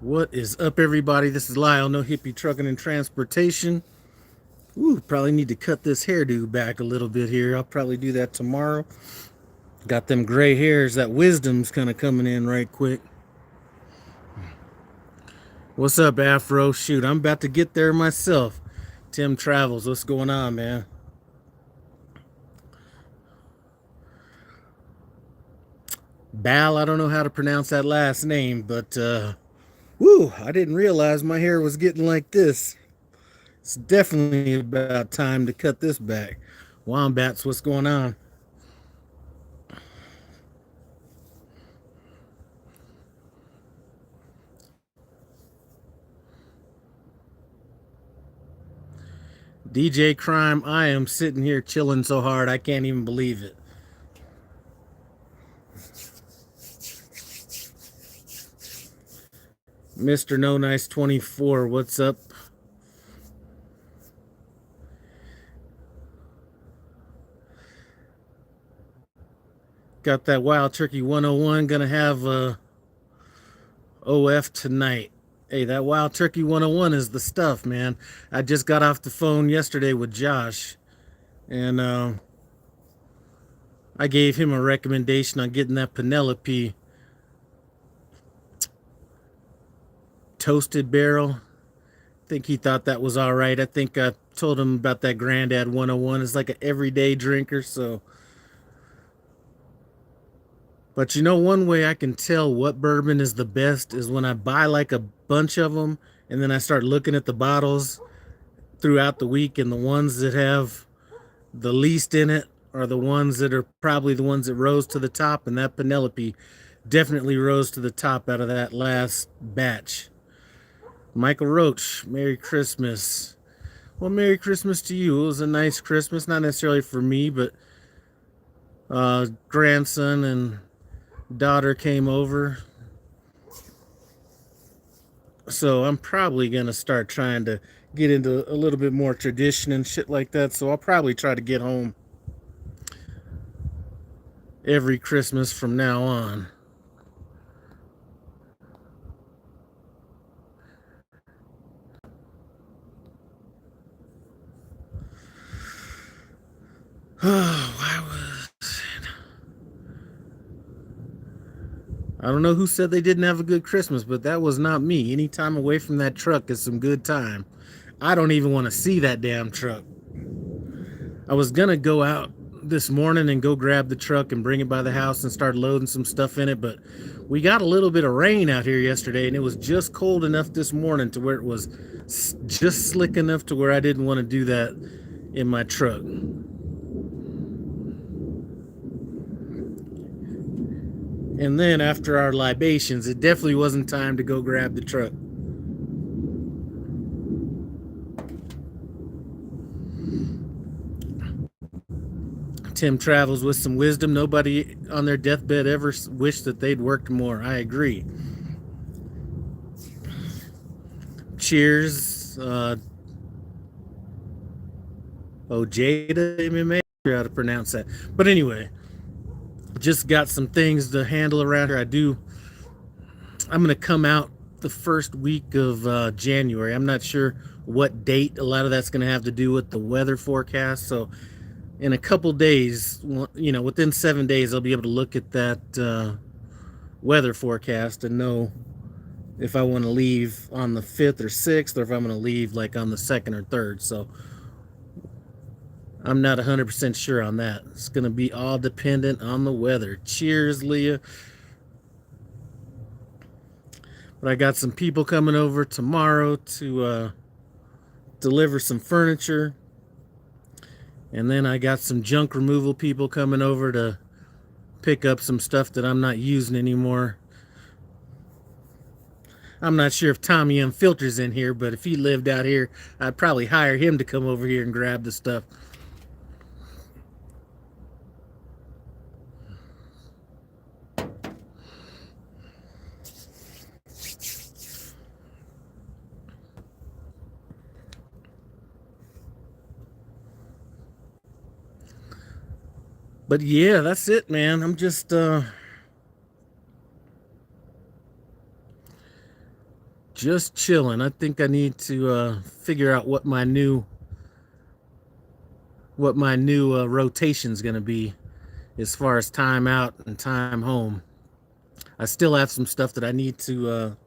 What is up, everybody? This is Lyle, No Hippie Trucking and Transportation. Ooh, probably need to cut this hairdo back a little bit here. I'll probably do that tomorrow. Got them gray hairs. That wisdom's kind of coming in right quick. What's up, Afro? Shoot, I'm about to get there myself. Tim Travels, what's going on, man? Bal, I don't know how to pronounce that last name, but woo, I didn't realize my hair was getting like this. It's definitely about time to cut this back. Wombats, what's going on? DJ Crime, I am sitting here chilling so hard I can't even believe it. Mr. No Nice 24, what's up? Got that Wild Turkey 101, gonna have OF tonight. Hey, that Wild Turkey 101 is the stuff, man. I just got off the phone yesterday with Josh, and I gave him a recommendation on getting that Penelope toasted barrel. I think he thought that was all right. I think I told him about that Granddad 101. It's like an everyday drinker, so. But you know, one way I can tell what bourbon is the best is when I buy like a bunch of them and then I start looking at the bottles throughout the week, and the ones that have the least in it are the ones that are probably the ones that rose to the top, and that Penelope definitely rose to the top out of that last batch. Michael Roach, Merry Christmas. Well, Merry Christmas to you. It was a nice Christmas, not necessarily for me, but grandson and daughter came over. So I'm probably going to start trying to get into a little bit more tradition and shit like that. So I'll probably try to get home every Christmas from now on. Why was it? I don't know who said they didn't have a good Christmas, but that was not me. Any time away from that truck is some good time. I don't even want to see that damn truck. I was gonna go out this morning and go grab the truck and bring it by the house and start loading some stuff in it, but we got a little bit of rain out here yesterday, and it was just cold enough this morning to where it was just slick enough to where I didn't want to do that in my truck. And then after our libations, it definitely wasn't time to go grab the truck. Tim travels with some wisdom. Nobody on their deathbed ever wished that they'd worked more. I agree. Cheers. Jada MMA. How to pronounce that. But anyway, just got some things to handle around here. I'm going to come out the first week of January. I'm not sure what date. A lot of that's going to have to do with the weather forecast. So in a couple days, within 7 days, I'll be able to look at that weather forecast and know if I want to leave on the 5th or 6th, or if I'm going to leave like on the 2nd or 3rd. So I'm not 100% sure on that. It's going to be all dependent on the weather. Cheers, Leah. But I got some people coming over tomorrow to deliver some furniture. And then I got some junk removal people coming over to pick up some stuff that I'm not using anymore. I'm not sure if Tommy Unfilter's in here, but if he lived out here, I'd probably hire him to come over here and grab the stuff. But yeah, that's it, man. I'm just Just chilling. I think I need to figure out what my new rotation's gonna be as far as time out and time home. I still have some stuff that I need to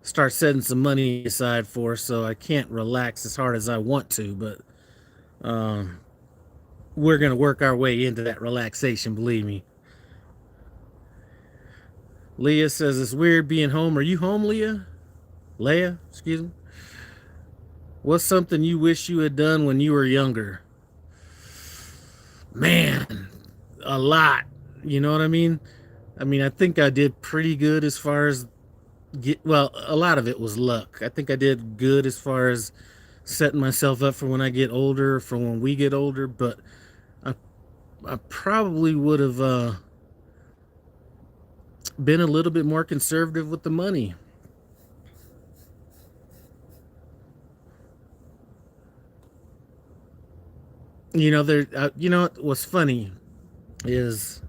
start setting some money aside for, so I can't relax as hard as I want to, but um, we're gonna work our way into that relaxation, believe me. Leah says it's weird being home. Are you home, Leah? Leah, excuse me. What's something you wish you had done when you were younger? Man, a lot. You know what I mean? I mean, I think I did pretty good as far as well, a lot of it was luck. I think I did good as far as setting myself up for when I get older, for when we get older, but I, I probably would have been a little bit more conservative with the money. You know what's funny is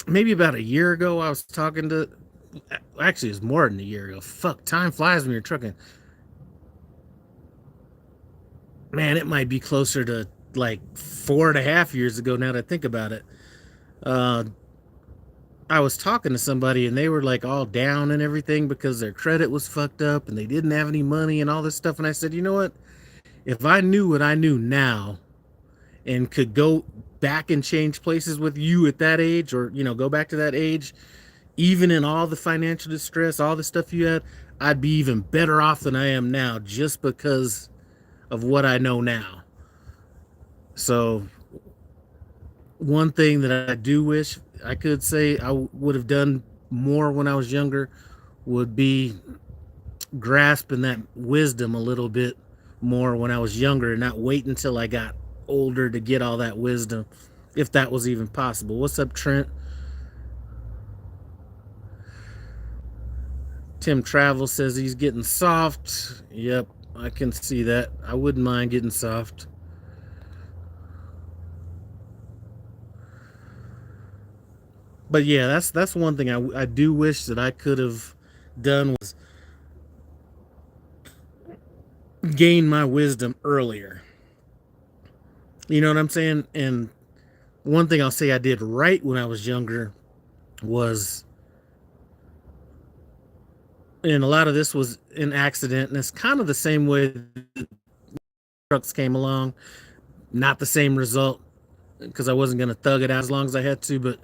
maybe about a year ago I was talking to, actually it's more than a year ago. Fuck, time flies when you're trucking. Man, it might be closer to like 4.5 years ago now that I think about it. Uh, I was talking to somebody and they were like all down and everything because their credit was fucked up and they didn't have any money and all this stuff. And I said, you know what? If I knew what I knew now and could go back and change places with you at that age, or, go back to that age, even in all the financial distress, all the stuff you had, I'd be even better off than I am now just because of what I know now. So one thing that I do wish I could say I would have done more when I was younger would be grasping that wisdom a little bit more when I was younger and not wait until I got older to get all that wisdom, if that was even possible. What's up, Trent? Tim Travel says he's getting soft. Yep, I can see that. I wouldn't mind getting soft. But yeah, that's one thing I do wish that I could have done was gain my wisdom earlier. You know what I'm saying? And one thing I'll say I did right when I was younger was, and a lot of this was an accident, and it's kind of the same way trucks came along. Not the same result because I wasn't going to thug it out as long as I had to, but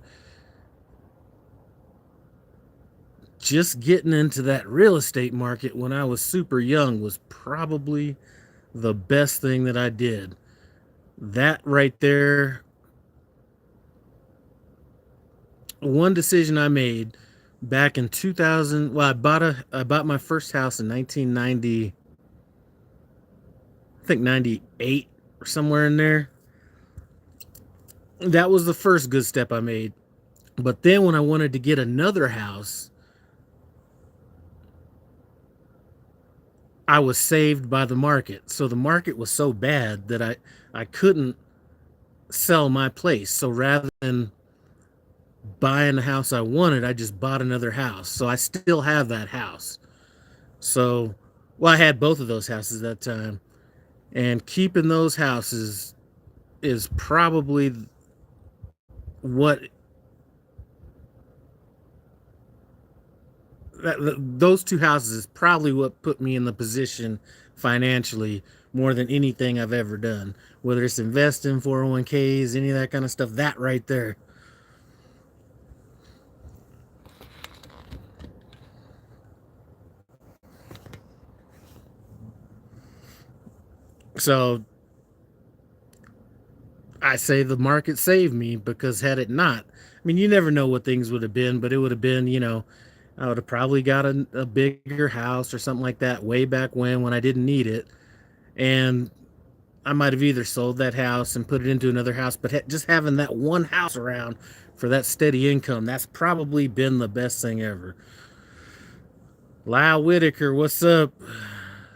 just getting into that real estate market when I was super young was probably the best thing that I did. That right there, one decision I made back in 2000. Well, I bought my first house in 1990, I think 98 or somewhere in there. That was the first good step I made. But then when I wanted to get another house, I was saved by the market. So the market was so bad that I couldn't sell my place. So rather than buying the house I wanted, I just bought another house. So I still have that house. So, well, I had both of those houses at that time. And keeping those houses is probably what those two houses is probably what put me in the position financially more than anything I've ever done. Whether it's investing, 401ks, any of that kind of stuff, that right there. So I say the market saved me because had it not, I mean, you never know what things would have been, but it would have been, I would have probably got a bigger house or something like that way back when I didn't need it. And I might have either sold that house and put it into another house, but just having that one house around for that steady income, that's probably been the best thing ever. Lyle Whitaker, what's up?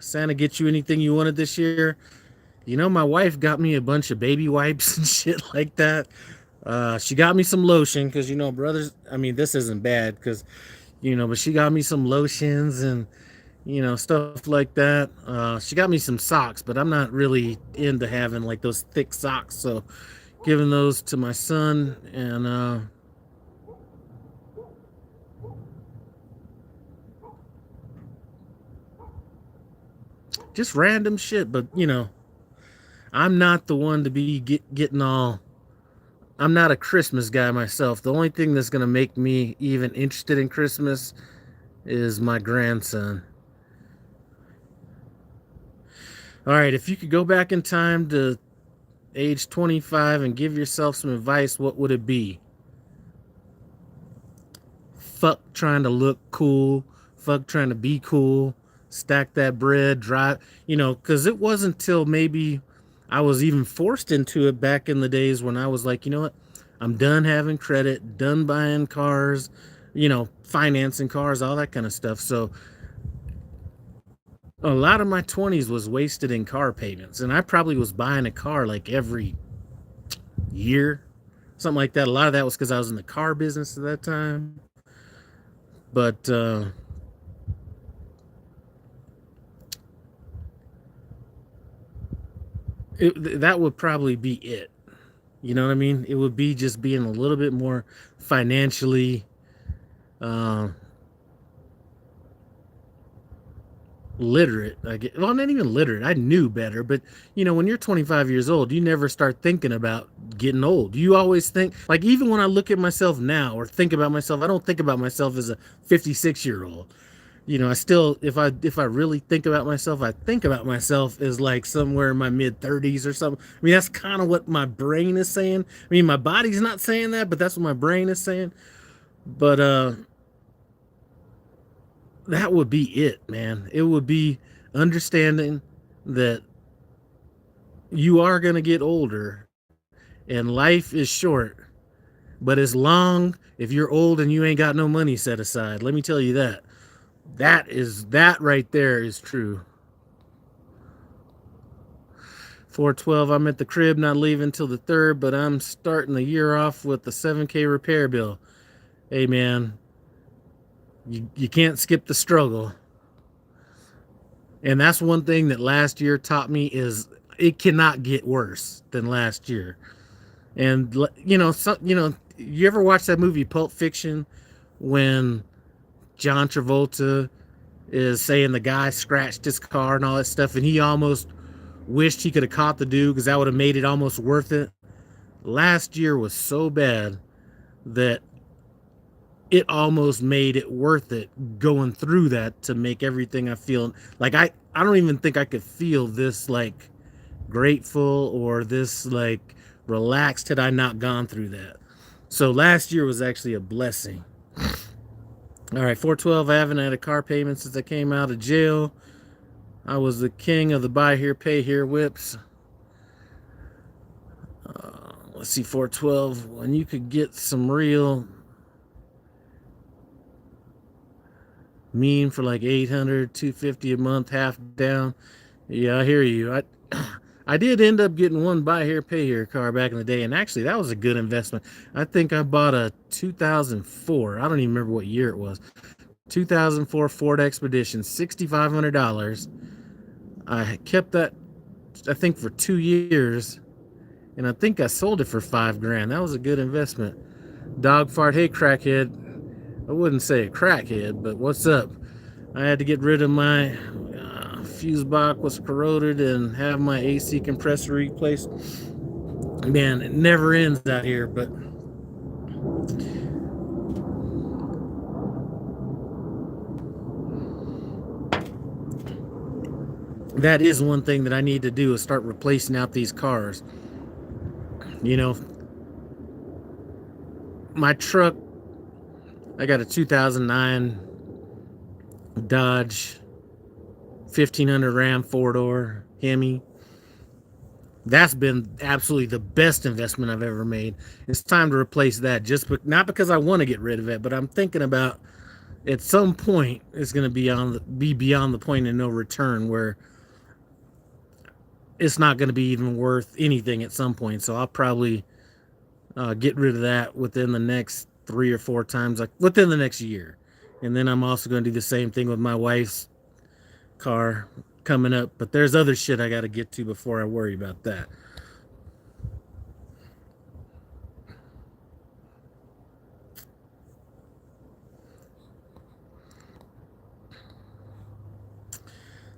Santa get you anything you wanted this year? My wife got me a bunch of baby wipes and shit like that. She got me some lotion because brothers. I mean, this isn't bad because but she got me some lotions and stuff like that. She got me some socks, but I'm not really into having like those thick socks, so giving those to my son and just random shit. But I'm not the one to be getting all. I'm not a Christmas guy myself. The only thing that's gonna make me even interested in Christmas is my grandson. All right, if you could go back in time to age 25 and give yourself some advice, what would it be? Fuck trying to look cool. Fuck trying to be cool. Stack that bread, drive, because it wasn't till maybe I was even forced into it back in the days when I was like, you know what? I'm done having credit, done buying cars, financing cars, all that kind of stuff. So a lot of my 20s was wasted in car payments. And I probably was buying a car like every year, something like that. A lot of that was because I was in the car business at that time. But that would probably be it. You know what I mean? It would be just being a little bit more financially uh, literate. Well, not even literate. I knew better, but when you're 25 years old, you never start thinking about getting old. You always think, like, even when I look at myself now or think about myself, I don't think about myself as a 56-year-old. I still, if I really think about myself, I think about myself as like somewhere in my mid 30s or something. I mean, that's kind of what my brain is saying. I mean, my body's not saying that, but that's what my brain is saying. But that would be it, man. It would be understanding that you are going to get older and life is short, but it's long if you're old and you ain't got no money set aside. Let me tell you that. That right there is true. 412, I'm at the crib, not leaving till the 3rd, but I'm starting the year off with the 7K repair bill. Hey, man, you can't skip the struggle. And that's one thing that last year taught me is it cannot get worse than last year. And, you ever watch that movie Pulp Fiction when John Travolta is saying the guy scratched his car and all that stuff, and he almost wished he could have caught the dude because that would have made it almost worth it. Last year was so bad that it almost made it worth it going through that to make everything I feel like I don't even think I could feel this like grateful or this like relaxed had I not gone through that. So last year was actually a blessing. All right, 412, I haven't had a car payment since I came out of jail. I was the king of the buy here, pay here whips. Let's see, 412, when you could get some real mean for like 800, 250 a month, half down. Yeah, I hear you. I did end up getting one buy here, pay here car back in the day, and actually that was a good investment. I think I bought a 2004. I don't even remember what year it was. 2004 Ford Expedition, $6,500. I kept that, I think, for 2 years, and I think I sold it for $5,000. That was a good investment. Dog fart, hey crackhead. I wouldn't say a crackhead, but what's up? I had to get rid of my fuse box was corroded and have my AC compressor replaced. Man, it never ends out here, but that is one thing that I need to do is start replacing out these cars. My truck, I got a 2009 Dodge 1500 Ram 4-door Hemi. That's been absolutely the best investment I've ever made. It's time to replace that, not because I want to get rid of it, but I'm thinking about at some point it's going to be beyond the point of no return where it's not going to be even worth anything at some point. So I'll probably get rid of that within the next 3 or 4 times, like within the next year. And then I'm also going to do the same thing with my wife's car coming up. But there's other shit I got to get to before I worry about that.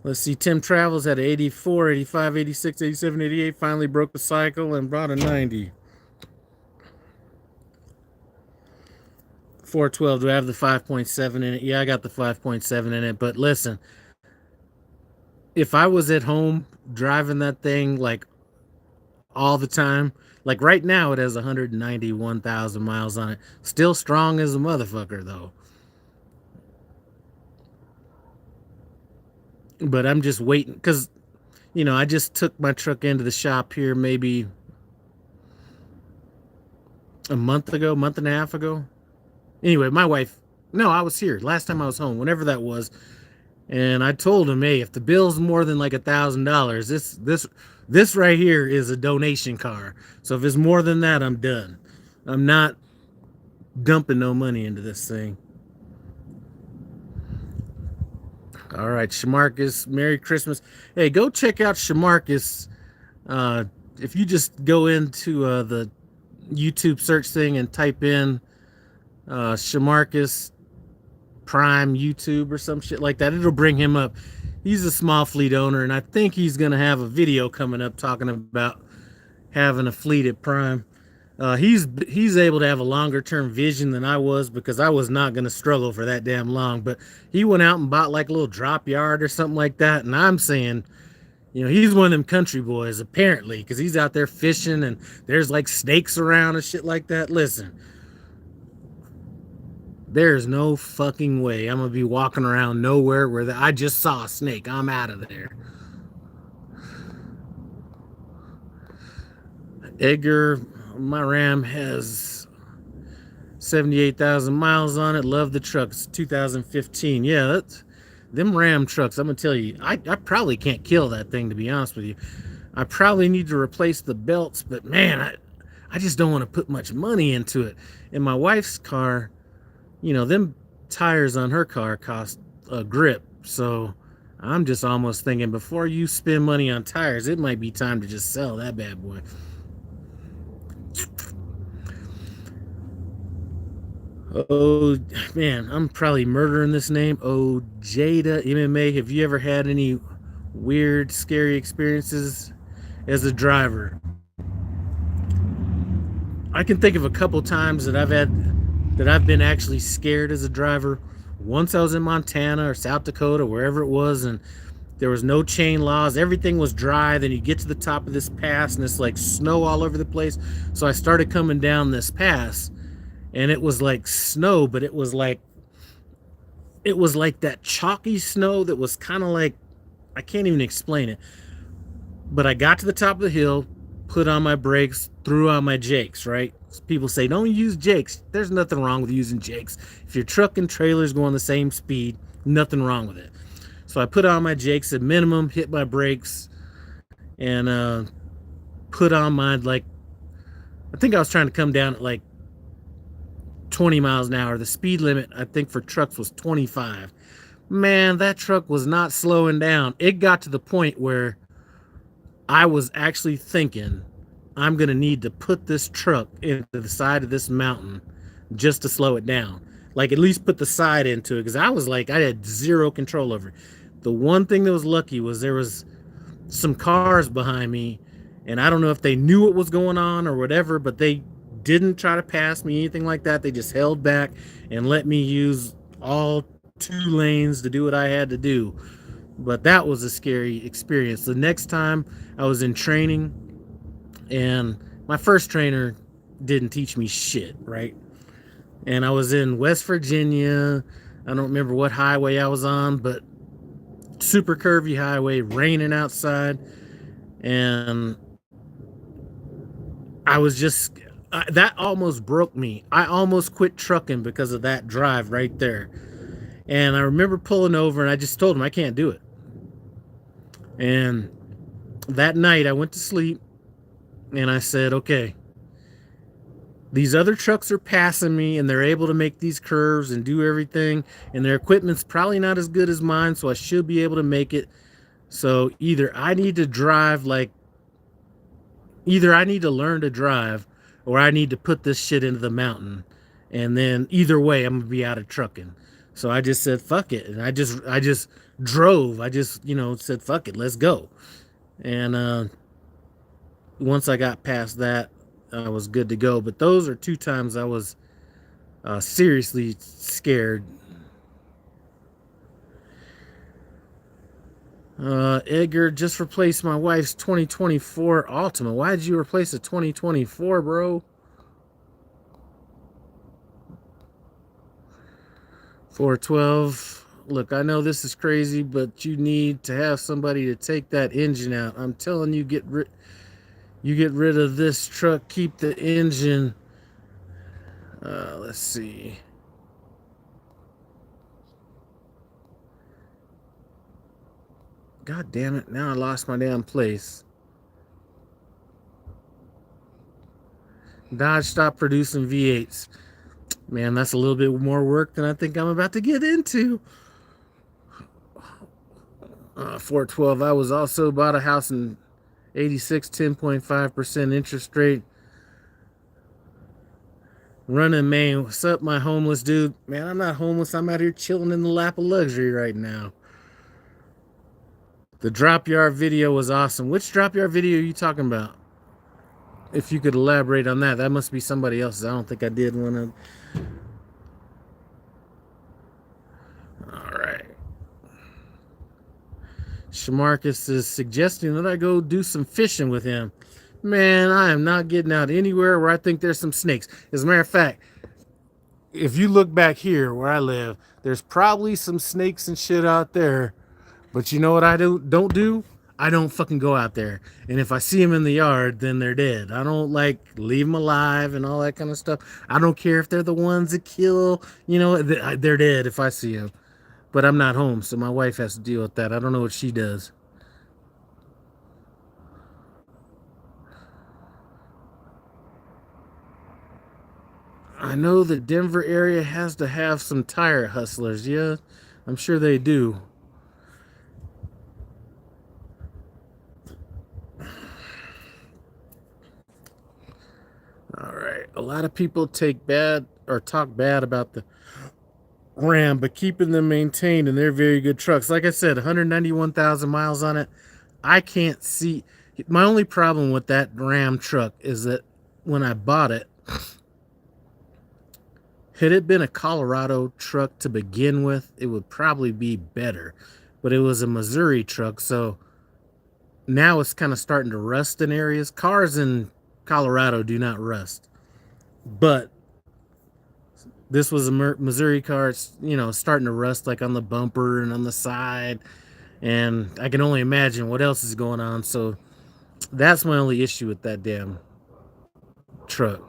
Let's see. Tim Travels had 84, 85, 86, 87, 88. Finally broke the cycle and brought a 90. 412. Do I have the 5.7 in it? Yeah, I got the 5.7 in it. But listen, if I was at home driving that thing like all the time, like right now it has 191,000 miles on it. Still strong as a motherfucker though. But I'm just waiting because, I just took my truck into the shop here maybe a month ago, month and a half ago. Anyway, my wife, no, I was here last time I was home, whenever that was. And I told him, hey, if the bill's more than like $1,000, this right here is a donation car. So if it's more than that, I'm done. I'm not dumping no money into this thing. All right, Shamarcus, Merry Christmas. Hey, go check out Shamarcus. If you just go into the YouTube search thing and type in Shamarcus Prime YouTube or some shit like that, it'll bring him up. He's a small fleet owner, and I think he's gonna have a video coming up talking about having a fleet at Prime. He's able to have a longer term vision than I was, because I was not gonna struggle for that damn long. But he went out and bought like a little drop yard or something like that, and I'm saying, he's one of them country boys apparently, because he's out there fishing and there's like snakes around and shit like that. Listen, there's no fucking way I'm gonna be walking around nowhere where I just saw a snake. I'm out of there. Edgar, my Ram has 78,000 miles on it. Love the truck. It's 2015. Yeah, that's them Ram trucks. I'm gonna tell you, I probably can't kill that thing, to be honest with you. I probably need to replace the belts, but man, I just don't want to put much money into it. In my wife's car, them tires on her car cost a grip. So I'm just almost thinking, before you spend money on tires, it might be time to just sell that bad boy. Oh man, I'm probably murdering this name. Oh, Jada MMA. Have you ever had any weird, scary experiences as a driver? I can think of a couple times that I've been actually scared as a driver. Once I was in Montana or South Dakota, wherever it was, and there was no chain laws. Everything was dry. Then you get to the top of this pass and it's like snow all over the place. So I started coming down this pass, and it was like snow, but it was like that chalky snow that was kind of like, I can't even explain it. But I got to the top of the hill, put on my brakes, threw on my Jakes, right? People say, don't use Jakes. There's nothing wrong with using Jakes. If your truck and trailers go on the same speed, nothing wrong with it. So I put on my Jakes at minimum, hit my brakes, and put on my, like, I think I was trying to come down at like 20 miles an hour. The speed limit, I think, for trucks was 25. Man, that truck was not slowing down. It got to the point where I was actually thinking, I'm going to need to put this truck into the side of this mountain just to slow it down. Like, at least put the side into it, because I was like, I had zero control over it. The one thing that was lucky was there was some cars behind me, and I don't know if they knew what was going on or whatever, but they didn't try to pass me, anything like that. They just held back and let me use all 2 lanes to do what I had to do. But that was a scary experience. The next time I was in training, and my first trainer didn't teach me shit, right? And I was in West Virginia. I don't remember what highway I was on, but super curvy highway, raining outside. And I was just, that almost broke me. I almost quit trucking because of that drive right there. And I remember pulling over, and I just told him I can't do it. And that night I went to sleep, and I said, okay, these other trucks are passing me and they're able to make these curves and do everything, and their equipment's probably not as good as mine, so I should be able to make it. So either I need to learn to drive, or I need to put this shit into the mountain, and then either way I'm gonna be out of trucking. So I just said fuck it, and I just drove. I just said fuck it, let's go. And once I got past that, I was good to go. But those are two times I was seriously scared. Edgar, just replaced my wife's 2024 Altima. Why did you replace a 2024, bro? 412. Look, I know this is crazy, but you need to have somebody to take that engine out. I'm telling you, you get rid of this truck, keep the engine. Let's see. God damn it, now I lost my damn place. Dodge stopped producing V8s. Man, that's a little bit more work than I think I'm about to get into. 412, I was also bought a house in 86, 10.5% interest rate. Running Maine. What's up, my homeless dude? Man, I'm not homeless. I'm out here chilling in the lap of luxury right now. The drop yard video was awesome. Which drop yard video are you talking about? If you could elaborate on that. That must be somebody else's. I don't think I did one of. All right. Shamarcus is suggesting that I go do some fishing with him. Man, I am not getting out anywhere where I think there's some snakes. As a matter of fact, if you look back here where I live, there's probably some snakes and shit out there. But you know what I don't do? I don't fucking go out there. And if I see them in the yard, then they're dead. I don't like leave them alive and all that kind of stuff. I don't care if they're the ones that kill. They're dead if I see them. But I'm not home, so my wife has to deal with that. I don't know what she does. I know the Denver area has to have some tire hustlers. Yeah, I'm sure they do. All right. A lot of people talk bad about the Ram, but keeping them maintained, and they're very good trucks. Like I said, 191,000 miles on it. I can't see. My only problem with that Ram truck is that when I bought it, had it been a Colorado truck to begin with, it would probably be better. But it was a Missouri truck, so now it's kind of starting to rust in areas. Cars in Colorado do not rust. But this was a Missouri car, starting to rust like on the bumper and on the side. And I can only imagine what else is going on. So that's my only issue with that damn truck.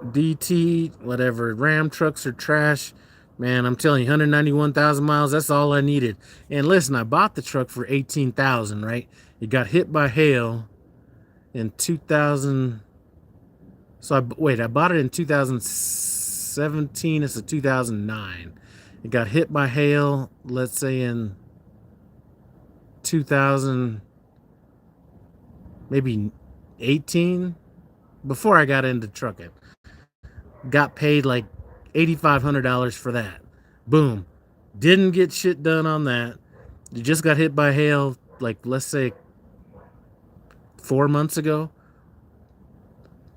DT, whatever. Ram trucks are trash. Man, I'm telling you, 191,000 miles, that's all I needed. And listen, I bought the truck for 18,000, right? It got hit by hail in 2000. So I bought it in 2017. It's a 2009. It got hit by hail, let's say in 2000, maybe 18, before I got into trucking. Got paid like $8,500 for that. Boom. Didn't get shit done on that. You just got hit by hail, like, let's say 4 months ago.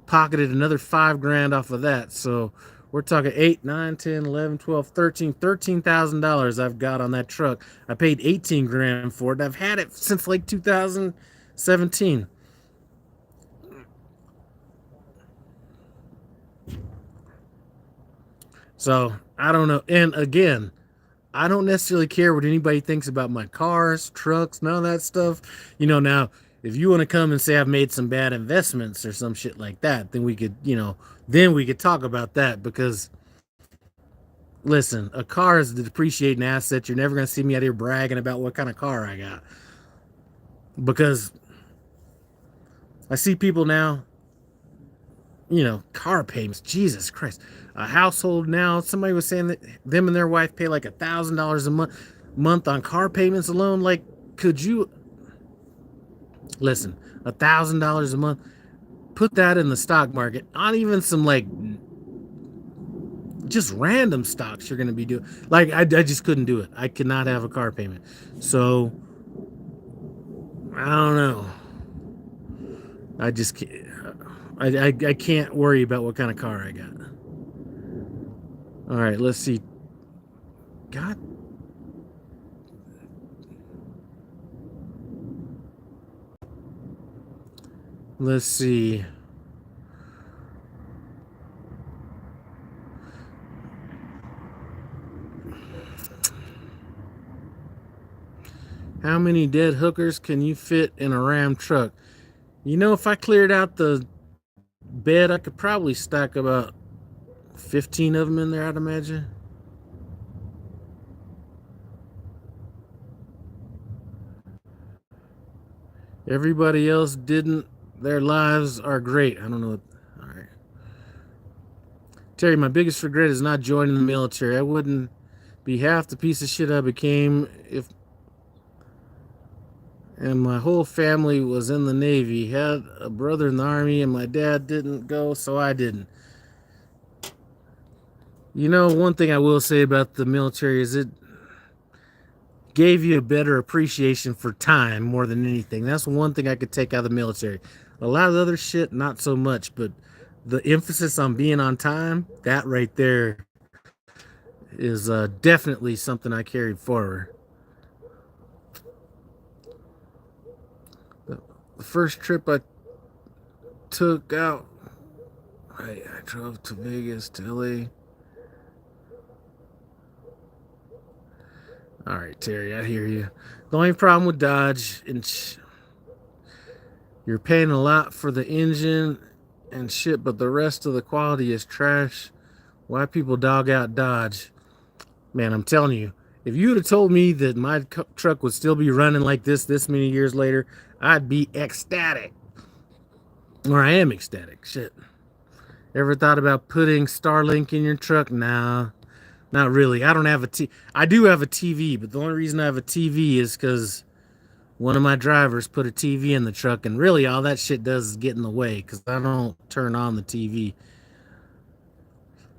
Pocketed another $5,000 off of that. So we're talking 8, 9, 10, 11, 12, 13, $13,000 I've got on that truck. I paid $18,000 for it. I've had it since like 2017. So I don't know. And again, I don't necessarily care what anybody thinks about my cars, trucks, none of that stuff. Now, if you want to come and say I've made some bad investments or some shit like that, then we could, talk about that. Because listen, a car is a depreciating asset. You're never going to see me out here bragging about what kind of car I got. because I see people now, car payments. Jesus Christ. A household now, somebody was saying that them and their wife pay like $1,000 a month on car payments alone. Like, could you listen, $1,000 a month? Put that in the stock market, not even some like just random stocks you're going to be doing. Like, I just couldn't do it. I could not have a car payment. So, I don't know. I just can't. I can't worry about what kind of car I got. All right, let's see. God. Let's see. How many dead hookers can you fit in a Ram truck? If I cleared out the bed, I could probably stack about 15 of them in there, I'd imagine. Everybody else didn't. Their lives are great. I don't know. All right. Terry, my biggest regret is not joining the military. I wouldn't be half the piece of shit I became if. And my whole family was in the Navy. Had a brother in the Army, and my dad didn't go, so I didn't. One thing I will say about the military is it gave you a better appreciation for time more than anything. That's one thing I could take out of the military. A lot of the other shit, not so much, but the emphasis on being on time, that right there is definitely something I carried forward. The first trip I took out, I drove to Vegas to LA. All right, Terry, I hear you. The only problem with Dodge, you're paying a lot for the engine and shit, but the rest of the quality is trash. Why people dog out Dodge? Man, I'm telling you, if you would have told me that my truck would still be running like this many years later, I'd be ecstatic. Or I am ecstatic. Shit. Ever thought about putting Starlink in your truck? Nah. Not really. I don't have I do have a TV, but the only reason I have a TV is because one of my drivers put a TV in the truck, and really all that shit does is get in the way because I don't turn on the TV.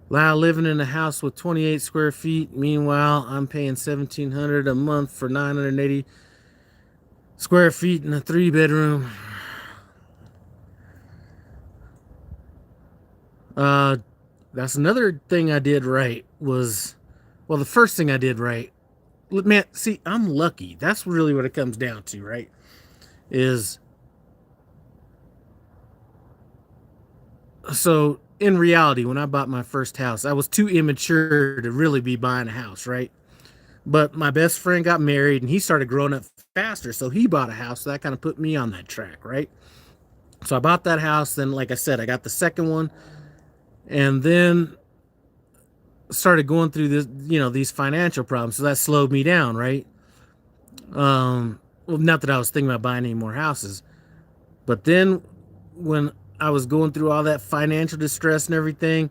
Lyle living in a house with 28 square feet. Meanwhile, I'm paying $1,700 a month for 980 square feet in a 3-bedroom. That's another thing I did right was, well, the first thing I did right, man, see, I'm lucky. That's really what it comes down to, right? Is, so in reality, when I bought my first house, I was too immature to really be buying a house, right? But my best friend got married and he started growing up faster, so he bought a house. So that kind of put me on that track, right? So I bought that house. Then, like I said, I got the second one, and then started going through this, these financial problems. So that slowed me down, right? Well, not that I was thinking about buying any more houses, but then when I was going through all that financial distress and everything,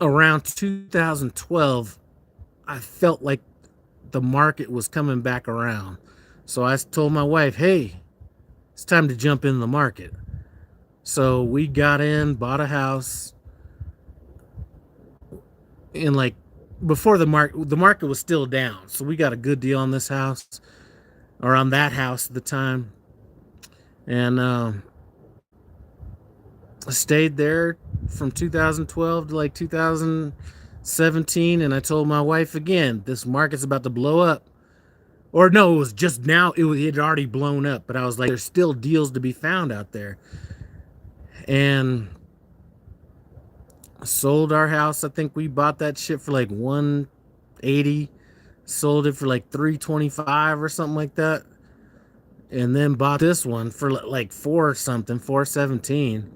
around 2012, I felt like the market was coming back around. So I told my wife, hey, it's time to jump in the market. So we got in, bought a house. And like before the market was still down. So we got a good deal on this house, or on that house at the time. And I stayed there from 2012 to like 2017. And I told my wife again, this market's about to blow up. Or no, it was just now, it had already blown up. But I was like, there's still deals to be found out there. And sold our house. I think we bought that shit for like $180. Sold it for like $325 or something like that. And then bought this one for like $417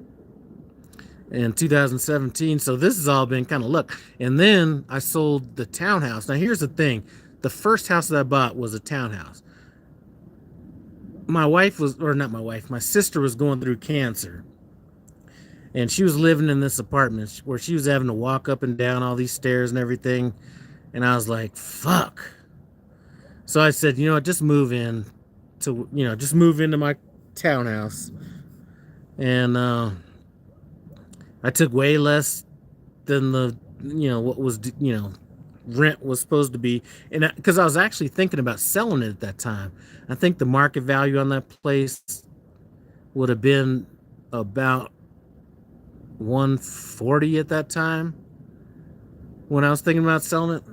in 2017. So this has all been kind of luck. And then I sold the townhouse. Now here's the thing. The first house that I bought was a townhouse. my wife was, or not my wife, my sister was going through cancer. And she was living in this apartment where she was having to walk up and down all these stairs and everything. And I was like, fuck. So I said, you know what, just move in to, just move into my townhouse. And I took way less than the, what was, rent was supposed to be. And because I was actually thinking about selling it at that time. I think the market value on that place would have been about 140 at that time when I was thinking about selling it.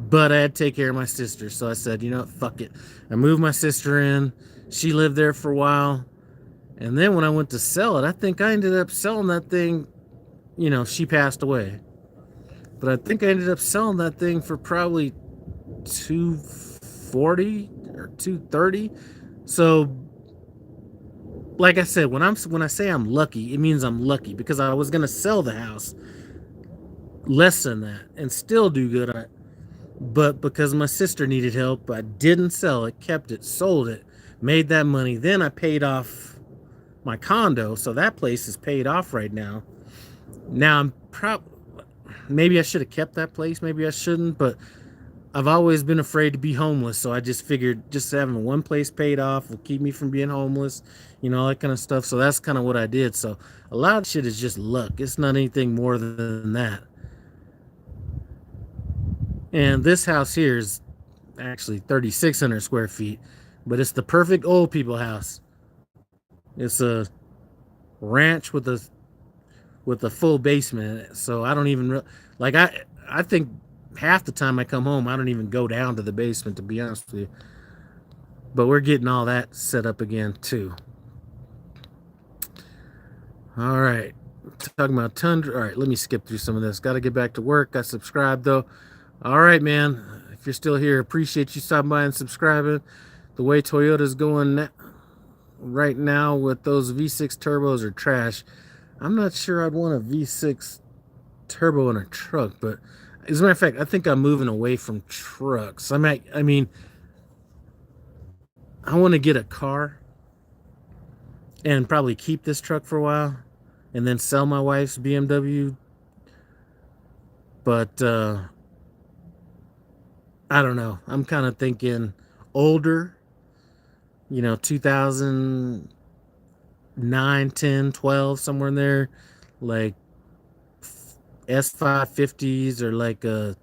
But I had to take care of my sister. So I said, you know what, fuck it. I moved my sister in. She lived there for a while. And then when I went to sell it, I think I ended up selling that thing. She passed away. But I think I ended up selling that thing for probably 240 or 230. So like I said, when I say I'm lucky, it means I'm lucky because I was gonna sell the house less than that and still do good on it. But because my sister needed help, I didn't sell it, kept it, sold it, made that money. Then I paid off my condo, so that place is paid off right now. Now I'm maybe I should have kept that place, maybe I shouldn't, but I've always been afraid to be homeless, so I just figured just having one place paid off will keep me from being homeless, all that kind of stuff. So that's kind of what I did. So a lot of shit is just luck. It's not anything more than that. And this house here is actually 3,600 square feet, but it's the perfect old people house. It's a ranch with a full basement in it. So I don't even like I think half the time I come home I don't even go down to the basement, to be honest with you. But we're getting all that set up again too. All right, talking about Tundra. All right, let me skip through some of this. Got to get back to work. I subscribed though. All right, man. If you're still here, appreciate you stopping by and subscribing. The way Toyota's going right now with those V6 turbos are trash. I'm not sure I'd want a V6 turbo in a truck, but as a matter of fact, I think I'm moving away from trucks. I mean, I want to get a car and probably keep this truck for a while and then sell my wife's BMW. But I don't know. I'm kind of thinking older, 2009, 10, 12, somewhere in there, like S550s or like a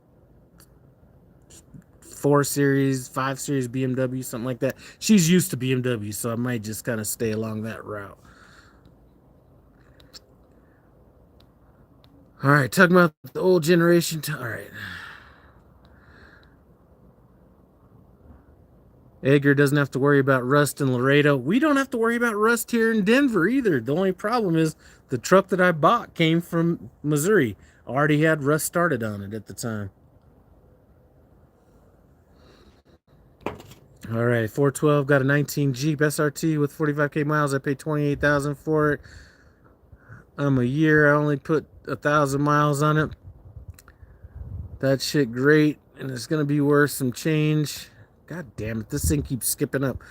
4 Series, 5 Series BMW, something like that. She's used to BMW, so I might just kind of stay along that route. All right, talking about the old generation. All right. Edgar doesn't have to worry about rust in Laredo. We don't have to worry about rust here in Denver either. The only problem is the truck that I bought came from Missouri. I already had rust started on it at the time. All right, 412 got a 19 Jeep SRT with 45K miles. I paid 28,000 for it. A year. I only put 1,000 miles on it. That shit great, and it's gonna be worth some change. God damn it, this thing keeps skipping up.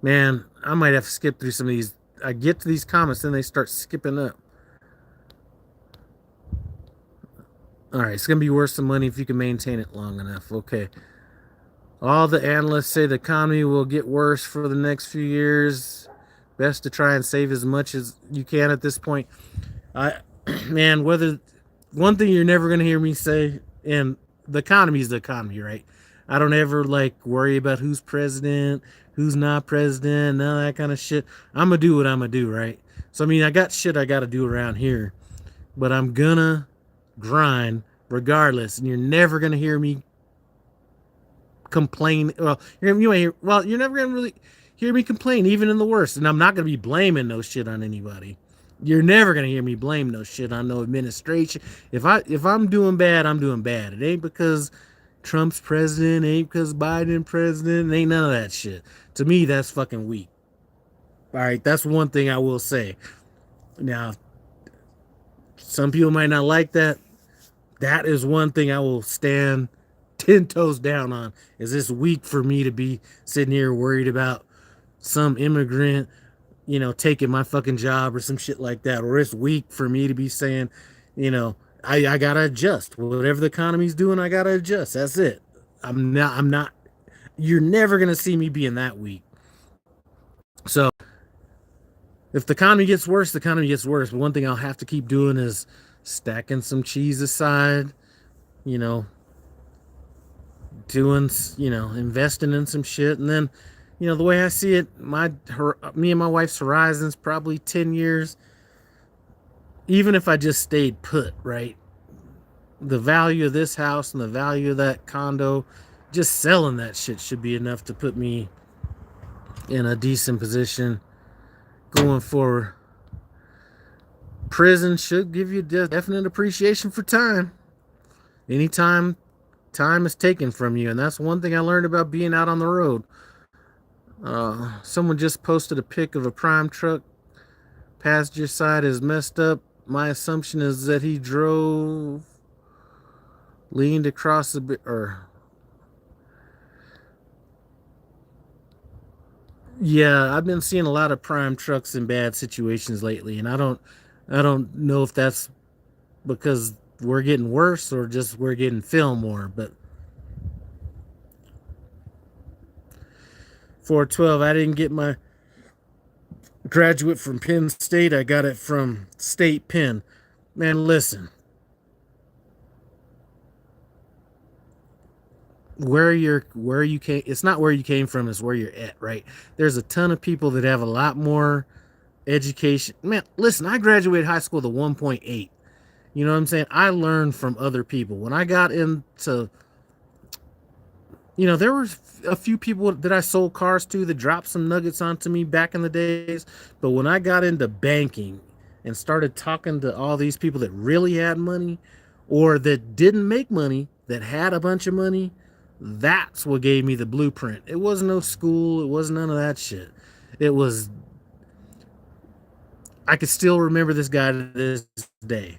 Man, I might have to skip through some of these. I get to these comments, then they start skipping up. All right, it's gonna be worth some money if you can maintain it long enough. Okay. All the analysts say the economy will get worse for the next few years. Best to try and save as much as you can at this point. Man, one thing you're never gonna hear me say, and the economy is the economy, right? I don't ever worry about who's president, who's not president, none of that kind of shit. I'm gonna do what I'm gonna do, right? So I mean, I got shit I gotta do around here, but I'm gonna grind regardless, and you're never gonna hear me complain. Well, you're never gonna really hear me complain, even in the worst. And I'm not gonna be blaming no shit on anybody. You're never gonna hear me blame no shit on no administration. If I'm doing bad, I'm doing bad. It ain't because Trump's president, ain't because Biden president, ain't none of that shit. To me, that's fucking weak. All right, that's one thing I will say. Now, some people might not like that. That is one thing I will stand 10 toes down on. Is this weak for me to be sitting here worried about some immigrant, taking my fucking job or some shit like that? Or it's weak for me to be saying, I gotta adjust. Whatever the economy's doing, I gotta adjust. That's it. I'm not, you're never gonna see me being that weak. So if the economy gets worse, the economy gets worse. But one thing I'll have to keep doing is stacking some cheese aside, you know, doing, investing in some shit. And then, the way I see it, me and my wife's horizons probably 10 years. Even if I just stayed put, right? The value of this house and the value of that condo, just selling that shit should be enough to put me in a decent position going forward. Prison should give you definite appreciation for time. Anytime time is taken from you, and that's one thing I learned about being out on the road. Someone just posted a pic of a prime truck. Passenger side is messed up. My assumption is that he drove, leaned across the bit, or yeah, I've been seeing a lot of prime trucks in bad situations lately, and I don't know if that's because we're getting worse or just we're getting filmed more. But 412, I didn't get my graduate from Penn State. I got it from State Penn. Man, listen. Where you came, it's not where you came from, it's where you're at, right? There's a ton of people that have a lot more education. Man, listen, I graduated high school with a 1.8. You know what I'm saying? I learned from other people. When I got into, there were a few people that I sold cars to that dropped some nuggets onto me back in the days. But when I got into banking and started talking to all these people that really had money or that didn't make money, that had a bunch of money, that's what gave me the blueprint. It wasn't no school. It wasn't none of that shit. It was, I could still remember this guy to this day.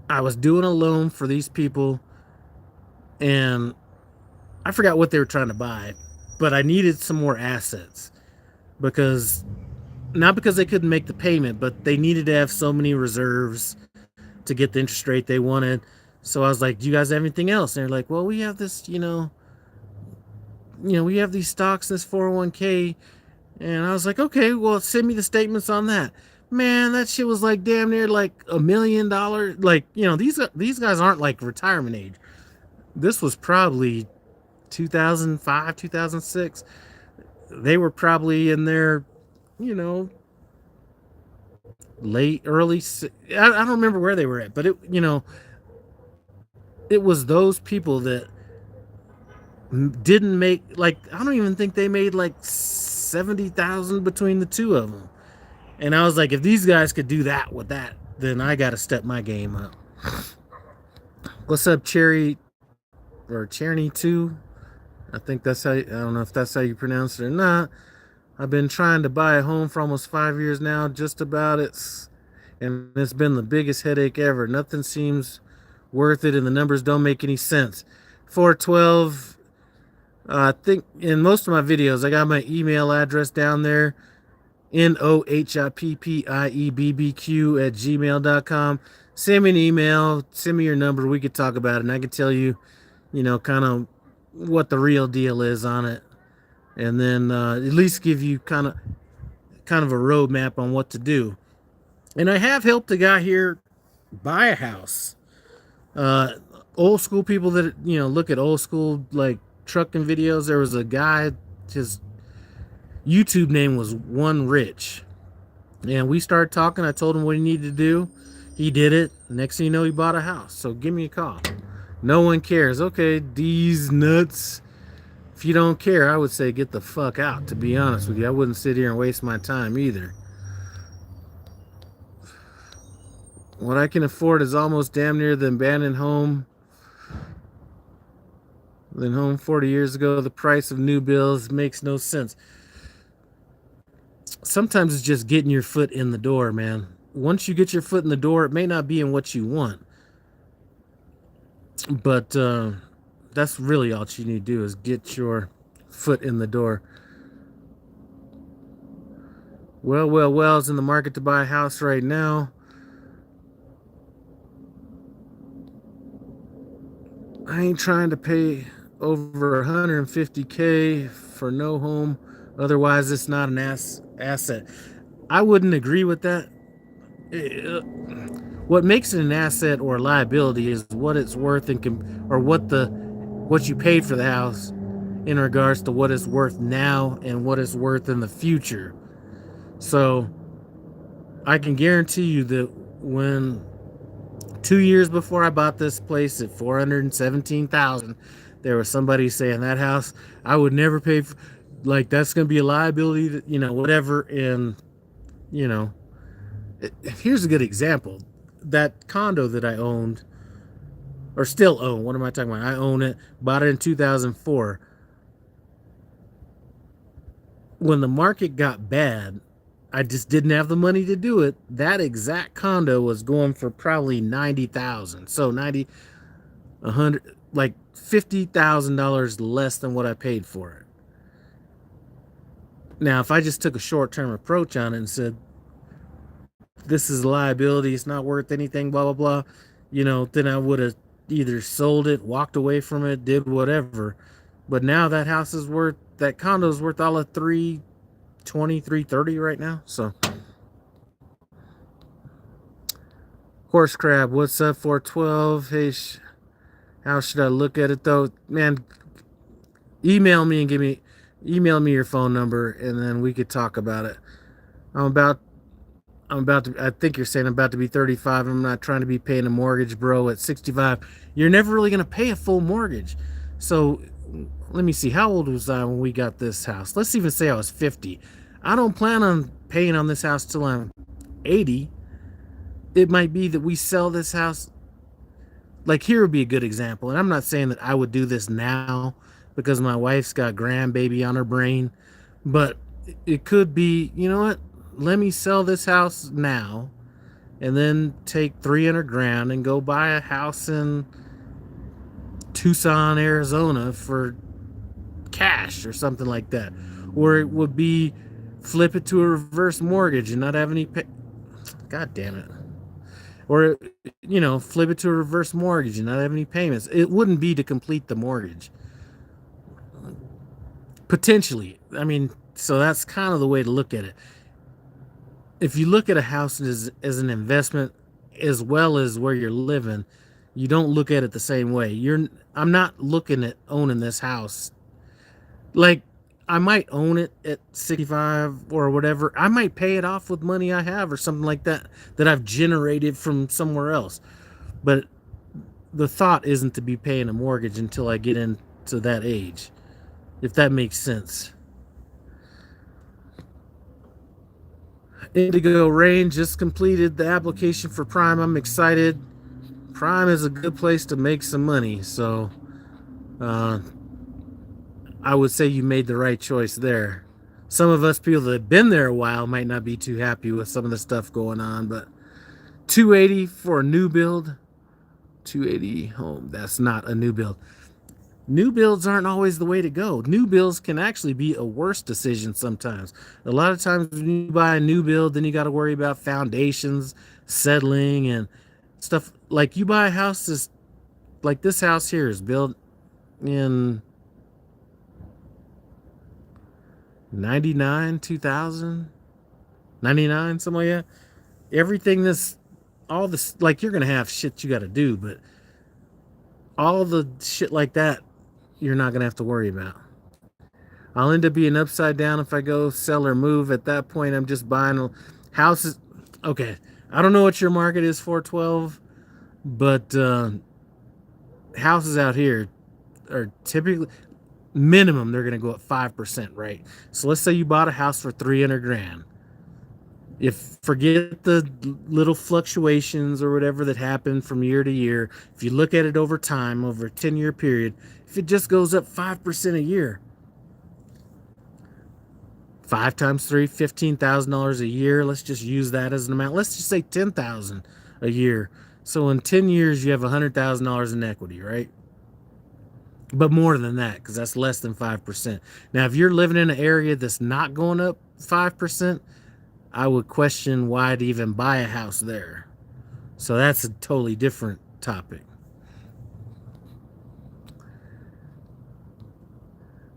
I was doing a loan for these people, and I forgot what they were trying to buy, but I needed some more assets because, not because they couldn't make the payment, but they needed to have so many reserves to get the interest rate they wanted. So I was like, do you guys have anything else? And they're like, well, we have this, we have these stocks, this 401k. And I was like, okay, well, send me the statements on that. Man, that shit was like damn near like $1 million. Like, these guys aren't like retirement age. This was probably 2005, 2006. They were probably in their, late, early. I don't remember where they were at, but it was those people that didn't make, like, I don't even think they made like 70,000 between the two of them. And I was like, if these guys could do that with that, then I got to step my game up. What's up, Cherry or Cherny 2? I think that's how, I don't know if that's how you pronounce it or not. I've been trying to buy a home for almost 5 years now, just about it. And it's been the biggest headache ever. Nothing seems worth it, and the numbers don't make any sense. 412, I think in most of my videos, I got my email address down there. nohippiebbbq@gmail.com. Send me an email, send me your number, we could talk about it, and I could tell you, kind of what the real deal is on it, and then at least give you kind of a roadmap on what to do. And I have helped a guy here buy a house. Old school people that look at old school like trucking videos. There was a guy, his YouTube name was One Rich, and we started talking. I told him what he needed to do. He did it. Next thing you know, he bought a house. So give me a call. No one cares. Okay, these nuts. If you don't care, I would say get the fuck out, to be honest with you. I wouldn't sit here and waste my time either. What I can afford is almost damn near the abandoned home. Then home 40 years ago, the price of new builds makes no sense. Sometimes it's just getting your foot in the door, man. Once you get your foot in the door, it may not be in what you want. But that's really all you need to do is get your foot in the door. Well, is in the market to buy a house right now. I ain't trying to pay over 150K for no home. Otherwise, it's not an asset. I wouldn't agree with that. What makes it an asset or a liability is what it's worth or what you paid for the house in regards to what it's worth now and what it's worth in the future. So I can guarantee you that when 2 years before I bought this place at 417,000, there was somebody saying that house I would never pay for, like that's going to be a liability, that, whatever. And you know, here's a good example. That condo that I owned or still own. What am I talking about? I own it. Bought it in 2004. When the market got bad, I just didn't have the money to do it. That exact condo was going for probably 90,000. So 90, 100, like $50,000 less than what I paid for it. Now, if I just took a short-term approach on it and said, this is a liability, it's not worth anything, blah, blah, blah, then I would have either sold it, walked away from it, did whatever. But now that condo is worth all of 320, 330 right now. So, Horse Crab, what's up, 412? Hey, how should I look at it though? Man, email me your phone number and then we could talk about it. I think you're saying I'm about to be 35. I'm not trying to be paying a mortgage, bro, at 65. You're never really going to pay a full mortgage. So let me see. How old was I when we got this house? Let's even say I was 50. I don't plan on paying on this house till I'm 80. It might be that we sell this house. Like, here would be a good example. And I'm not saying that I would do this now because my wife's got grandbaby on her brain. But it could be, you know what? Let me sell this house now and then take 300 grand and go buy a house in Tucson, Arizona for cash or something like that. Or it would be flip it to a reverse mortgage and not have any God damn it. Or, flip it to a reverse mortgage and not have any payments. It wouldn't be to complete the mortgage. Potentially. I mean, so that's kind of the way to look at it. If you look at a house as an investment as well as where you're living, you don't look at it the same way. I'm not looking at owning this house. Like, I might own it at 65 or whatever. I might pay it off with money I have or something like that I've generated from somewhere else. But the thought isn't to be paying a mortgage until I get into that age, if that makes sense. Indigo Rain just completed the application for Prime. I'm excited. Prime is a good place to make some money, so I would say you made the right choice there. Some of us people that have been there a while might not be too happy with some of the stuff going on, but 280 for a new build, 280 home. That's not a new build. New builds aren't always the way to go. New builds can actually be a worse decision sometimes. A lot of times when you buy a new build, then you got to worry about foundations, settling, and stuff. Like, you buy a house like this house here is built in 99, 2000, 99, something like that. Everything all this, like, you're going to have shit you got to do, but all the shit like that, you're not going to have to worry about. I'll end up being upside down if I go sell or move. At that point, I'm just buying houses. Okay, I don't know what your market is, 412, but houses out here are typically, minimum, they're going to go up 5%, right? So let's say you bought a house for 300 grand. If forget the little fluctuations or whatever that happen from year to year, if you look at it over time, over a 10-year period, if it just goes up 5% a year, 5 times 3, $15,000 a year. Let's just use that as an amount. Let's just say $10,000 a year. So in 10 years, you have $100,000 in equity, right? But more than that, because that's less than 5%. Now, if you're living in an area that's not going up 5%, I would question why to even buy a house there. So that's a totally different topic.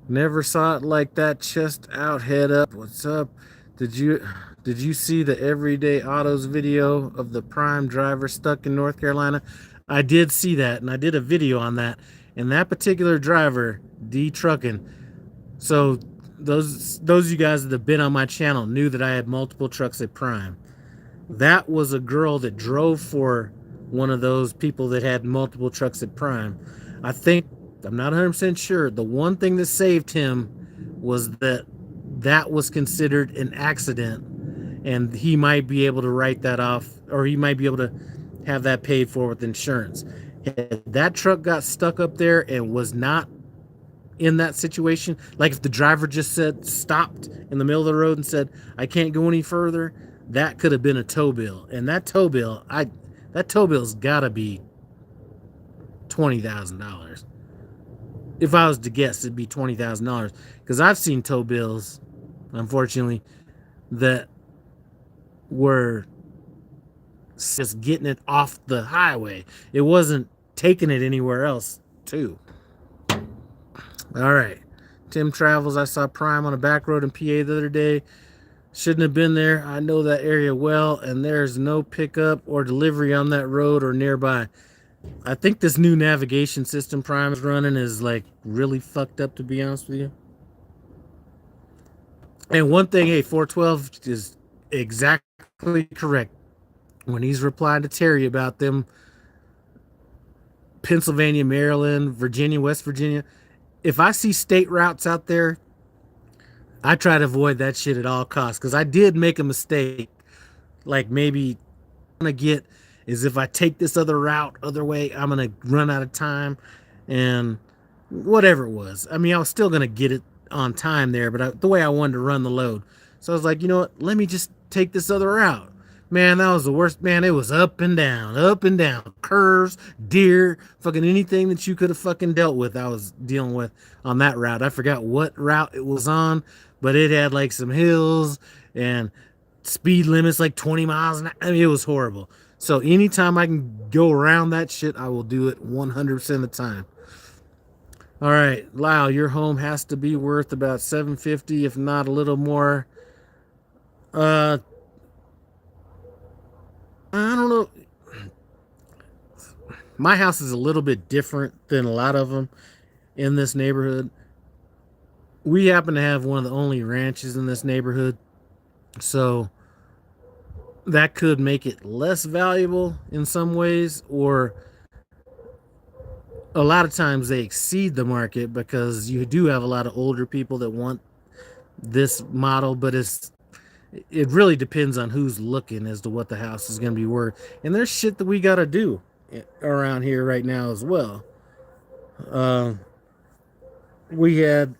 Never saw it like that. Chest out, head up. What's up? Did you see the Everyday Autos video of the prime driver stuck in North Carolina? I did see that, and I did a video on that. And that particular driver, D Trucking. So those you guys that have been on my channel knew that I had multiple trucks at Prime. That was a girl that drove for one of those people that had multiple trucks at Prime. I'm not 100% sure. The one thing that saved him was that was considered an accident, and he might be able to write that off, or he might be able to have that paid for with insurance. If that truck got stuck up there and was not in that situation, like if the driver just said stopped in the middle of the road and said, I can't go any further, that could have been a tow bill. And that tow bill's gotta be $20,000. If I was to guess, it'd be $20,000, because I've seen tow bills, unfortunately, that were just getting it off the highway. It wasn't taking it anywhere else, too. All right. Tim Travels. I saw Prime on a back road in PA the other day. Shouldn't have been there. I know that area well, and there's no pickup or delivery on that road or nearby. I think this new navigation system Prime is running is like really fucked up, to be honest with you. And one thing, hey, 412 is exactly correct when he's replying to Terry about them Pennsylvania, Maryland, Virginia, West Virginia. If I see state routes out there, I try to avoid that shit at all costs, because I did make a mistake. Like, maybe I'm gonna get is if I take this other route, other way, I'm gonna run out of time, and whatever it was. I mean, I was still gonna get it on time there, but the way I wanted to run the load. So I was like, you know what? Let me just take this other route. Man, that was the worst. Man, it was up and down, curves, deer, fucking anything that you could have fucking dealt with, I was dealing with on that route. I forgot what route it was on, but it had like some hills and speed limits like 20 miles an hour. I mean, it was horrible. So anytime I can go around that shit, I will do it 100% of the time. All right, Lyle, your home has to be worth about $750, if not a little more. I don't know. My house is a little bit different than a lot of them in this neighborhood. We happen to have one of the only ranches in this neighborhood, so that could make it less valuable in some ways, or a lot of times they exceed the market because you do have a lot of older people that want this model, but it really depends on who's looking as to what the house is going to be worth. And there's shit that we got to do around here right now as well. We had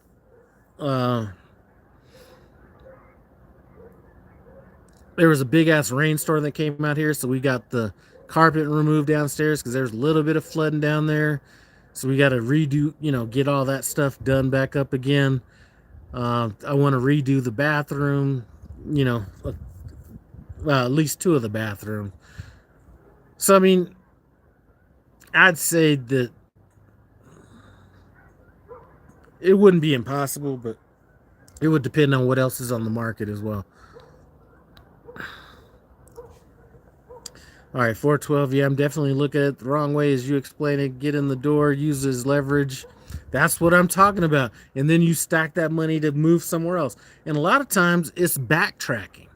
there was a big ass rainstorm that came out here, so we got the carpet removed downstairs because there's a little bit of flooding down there. So we got to redo, get all that stuff done back up again. I want to redo the bathroom, at least two of the bathrooms. So, I mean, I'd say that it wouldn't be impossible, but it would depend on what else is on the market as well. All right, 412. Yeah, I'm definitely looking at it the wrong way as you explain it. Get in the door, use as leverage. That's what I'm talking about. And then you stack that money to move somewhere else. And a lot of times it's backtracking.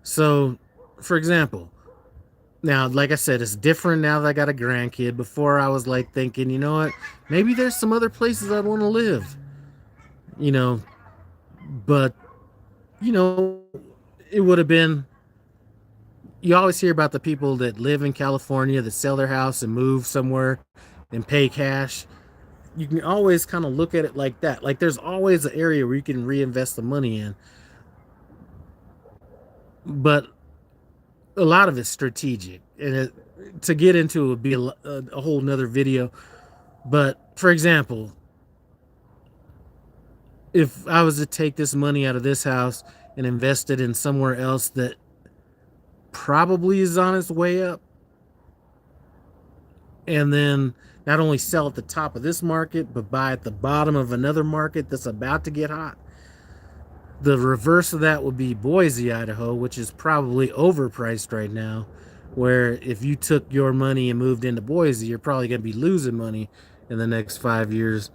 So, for example, now, like I said, it's different now that I got a grandkid. Before I was like thinking, you know what? Maybe there's some other places I'd want to live. But, it would have been, you always hear about the people that live in California that sell their house and move somewhere and pay cash. You can always kind of look at it like that. Like, there's always an area where you can reinvest the money in. But a lot of it's strategic. to get into it would be a whole nother video. But for example, if I was to take this money out of this house and invest it in somewhere else that probably is on its way up, and then not only sell at the top of this market, but buy at the bottom of another market that's about to get hot, the reverse of that would be Boise, Idaho, which is probably overpriced right now. Where if you took your money and moved into Boise, you're probably going to be losing money in the next 5 years.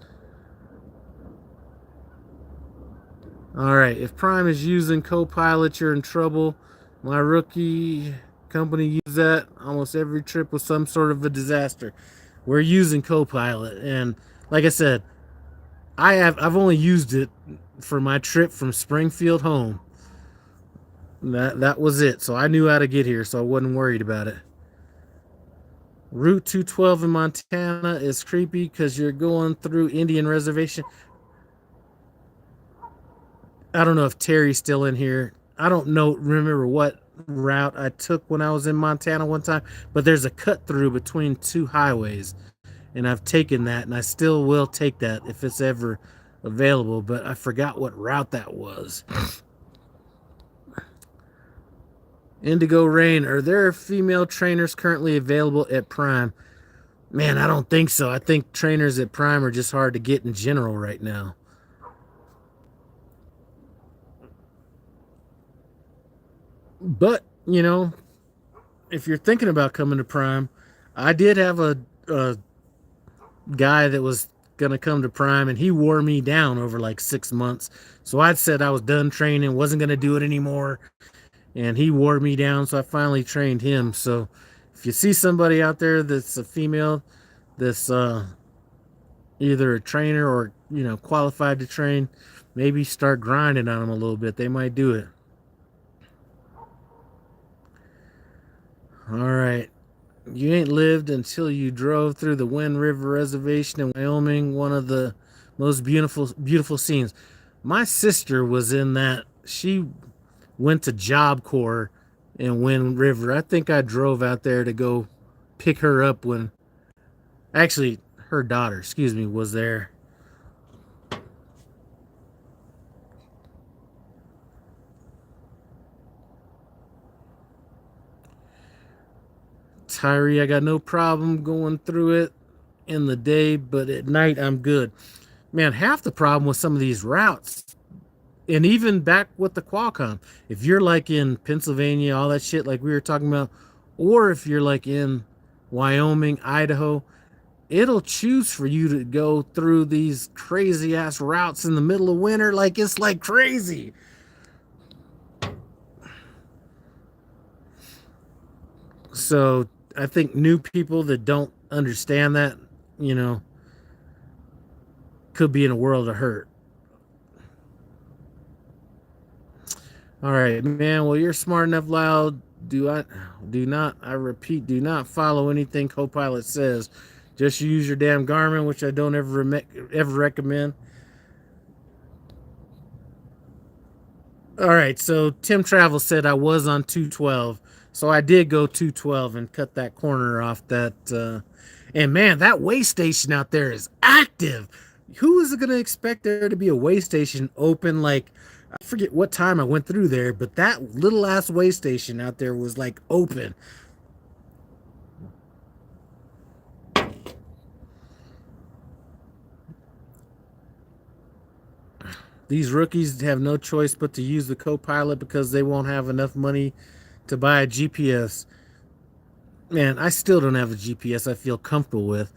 All right, if Prime is using CoPilot, you're in trouble. My rookie company used that. Almost every trip was some sort of a disaster. We're using CoPilot, and like I said, I've only used it for my trip from Springfield home. That was it. So I knew how to get here, so I wasn't worried about it. Route 212 in Montana is creepy because you're going through Indian Reservation. I don't know if Terry's still in here. I don't remember what route I took when I was in Montana one time, but there's a cut through between two highways, and I've taken that, and I still will take that if it's ever available, but I forgot what route that was. Indigo Rain, are there female trainers currently available at Prime? Man, I don't think so. I think trainers at Prime are just hard to get in general right now. But, you know, if you're thinking about coming to Prime, I did have a guy that was going to come to Prime, and he wore me down over like 6 months. So I said I was done training, wasn't going to do it anymore. And he wore me down, so I finally trained him. So if you see somebody out there that's a female that's either a trainer or, you know, qualified to train, maybe start grinding on them a little bit. They might do it. All right. You ain't lived until you drove through the Wind River Reservation in Wyoming, one of the most beautiful scenes. My sister was in that. She went to Job Corps in Wind River. I think I drove out there to go pick her up when, actually, her daughter, excuse me, was there. Tyree, I got no problem going through it in the day, but at night I'm good. Man, half the problem with some of these routes, and even back with the Qualcomm, if you're like in Pennsylvania, all that shit like we were talking about, or if you're like in Wyoming, Idaho, it'll choose for you to go through these crazy ass routes in the middle of winter. Like, it's like crazy. So I think new people that don't understand that, you know, could be in a world of hurt. All right, man. Well, you're smart enough, Loud. I repeat, do not follow anything CoPilot says. Just use your damn Garmin, which I don't ever recommend. All right, so Tim Travel said I was on 212. So I did go 212 and cut that corner off that. And man, that way station out there is active. Who is going to expect there to be a way station open? Like, I forget what time I went through there, but that little ass way station out there was like open. These rookies have no choice but to use the CoPilot because they won't have enough money to buy a GPS. Man, I still don't have a GPS I feel comfortable with.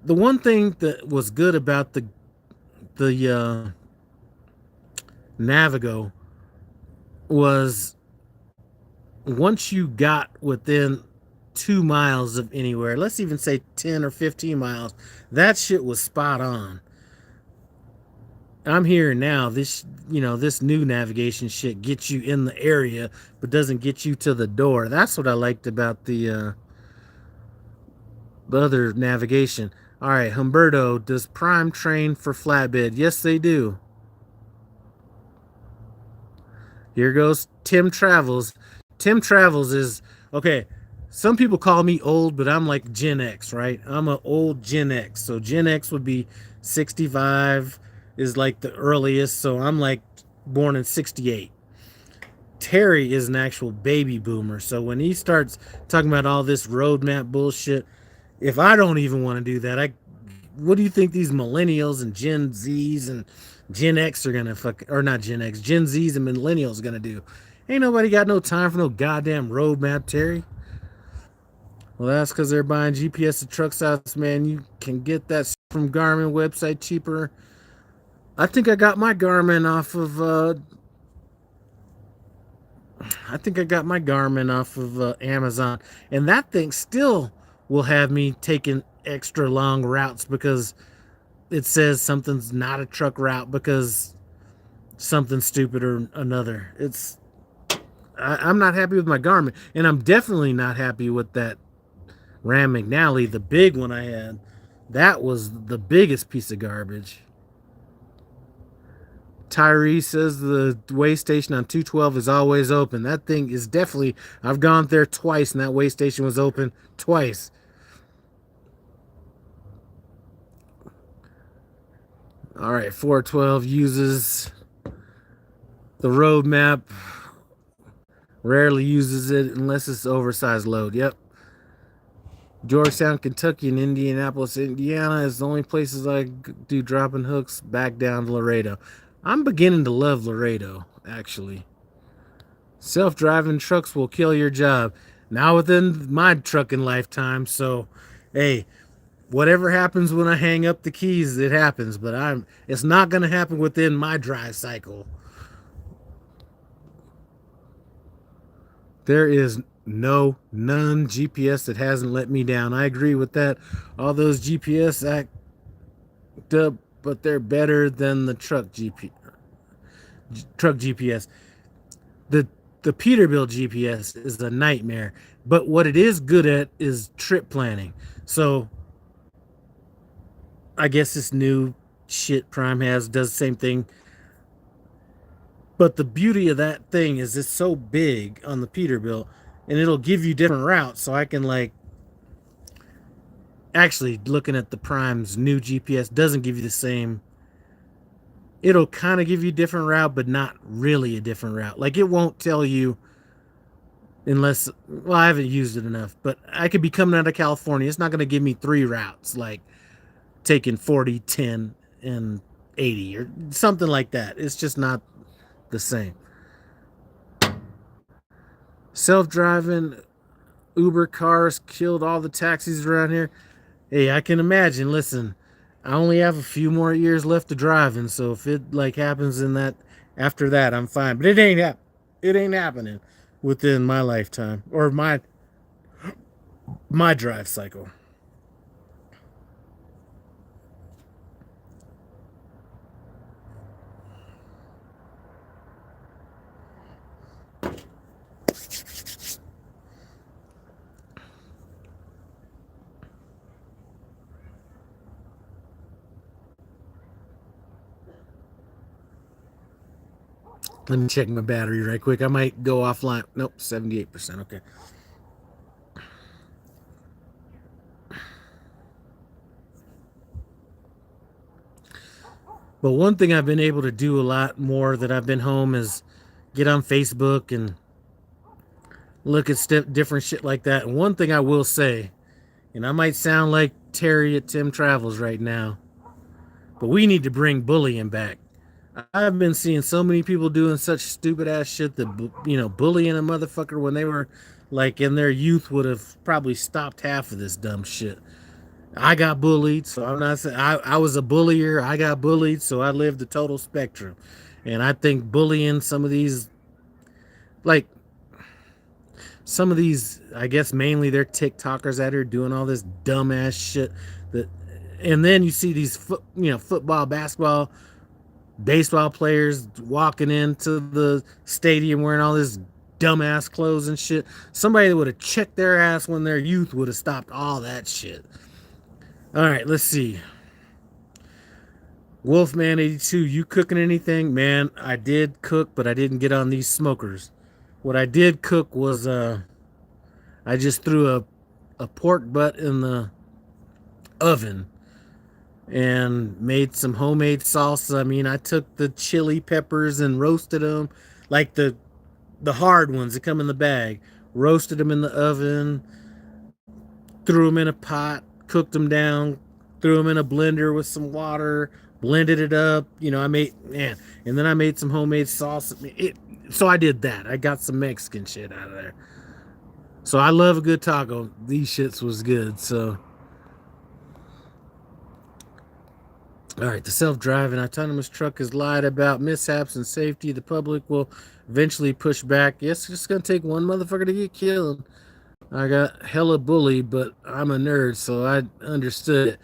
The one thing that was good about the Navigo was once you got within 2 miles of anywhere, let's even say 10 or 15 miles, that shit was spot on. I'm here now. This new navigation shit gets you in the area, but doesn't get you to the door. That's what I liked about the other navigation. All right, Humberto, does Prime train for flatbed? Yes, they do. Here goes Tim Travels. Tim Travels is okay. some people call me old, but I'm like Gen X, right? I'm an old Gen X. So Gen X would be 65 is like the earliest. So I'm like born in 68. Terry is an actual baby boomer. So when he starts talking about all this roadmap bullshit, if I don't even want to do that, what do you think these millennials and Gen Zs and Gen X are gonna or not Gen X, Gen Zs and millennials gonna do? Ain't nobody got no time for no goddamn roadmap, Terry. Well, that's because they're buying GPS to truck stops, man. You can get that from Garmin website cheaper. I think I got my Garmin off of. I think I got my Garmin off of Amazon, and that thing still will have me taking extra long routes because it says something's not a truck route because something stupid or another. I'm not happy with my Garmin, and I'm definitely not happy with that Ram McNally, the big one I had. That was the biggest piece of garbage. Tyree says the way station on 212 is always open. That thing is definitely, I've gone there twice and that way station was open twice. All right, 412 uses the road map, rarely uses it unless it's oversized load. Yep. Georgetown, Kentucky, and Indianapolis, Indiana is the only places I do dropping hooks back down to Laredo. I'm beginning to love Laredo, actually. Self-driving trucks will kill your job. Now within my trucking lifetime, so hey, whatever happens when I hang up the keys, it happens. But it's not gonna happen within my drive cycle. There is none GPS that hasn't let me down. I agree with that. All those GPS act up, but they're better than the truck GPS. The Peterbilt GPS is a nightmare, but what it is good at is trip planning. So I guess this new shit Prime does the same thing. But the beauty of that thing is it's so big on the Peterbilt, and it'll give you different routes. So I can actually looking at the Prime's new GPS doesn't give you the same. It'll kind of give you a different route, but not really a different route. Like it won't tell you unless, well, I haven't used it enough, but I could be coming out of California. It's not going to give me 3 routes, like taking 40, 10, and 80 or something like that. It's just not the same. Self-driving Uber cars killed all the taxis around here. Hey, I can imagine. Listen, I only have a few more years left to driving, so if it happens in that after that, I'm fine. But it ain't happening within my lifetime or my drive cycle. Let me check my battery right quick. I might go offline. Nope, 78%. Okay. But one thing I've been able to do a lot more that I've been home is get on Facebook and look at different shit like that. And one thing I will say, and I might sound like Terry at Tim Travels right now, but we need to bring bullying back. I've been seeing so many people doing such stupid ass shit that, bullying a motherfucker when they were in their youth would have probably stopped half of this dumb shit. I got bullied, so I'm not saying I was a bullier. I got bullied, so I lived the total spectrum. And I think bullying some of these, I guess mainly they're TikTokers out here doing all this dumbass shit. And then you see these football, basketball, baseball players walking into the stadium wearing all this dumbass clothes and shit. Somebody that would have checked their ass when their youth would have stopped all that shit. All right, let's see. Wolfman82, you cooking anything? Man, I did cook, but I didn't get on these smokers. What I did cook was I just threw a pork butt in the oven and made some homemade salsa. I mean, I took the chili peppers and roasted them, like the hard ones that come in the bag. Roasted them in the oven, threw them in a pot, cooked them down, threw them in a blender with some water, blended it up. You know, I made man, and then I made some homemade salsa. So I did that. I got some Mexican shit out of there. So I love a good taco. These shits was good. So all right, the self-driving autonomous truck has lied about mishaps and safety. The public will eventually push back. Yes, it's just gonna take one motherfucker to get killed. I got hella bullied, but I'm a nerd, so I understood it.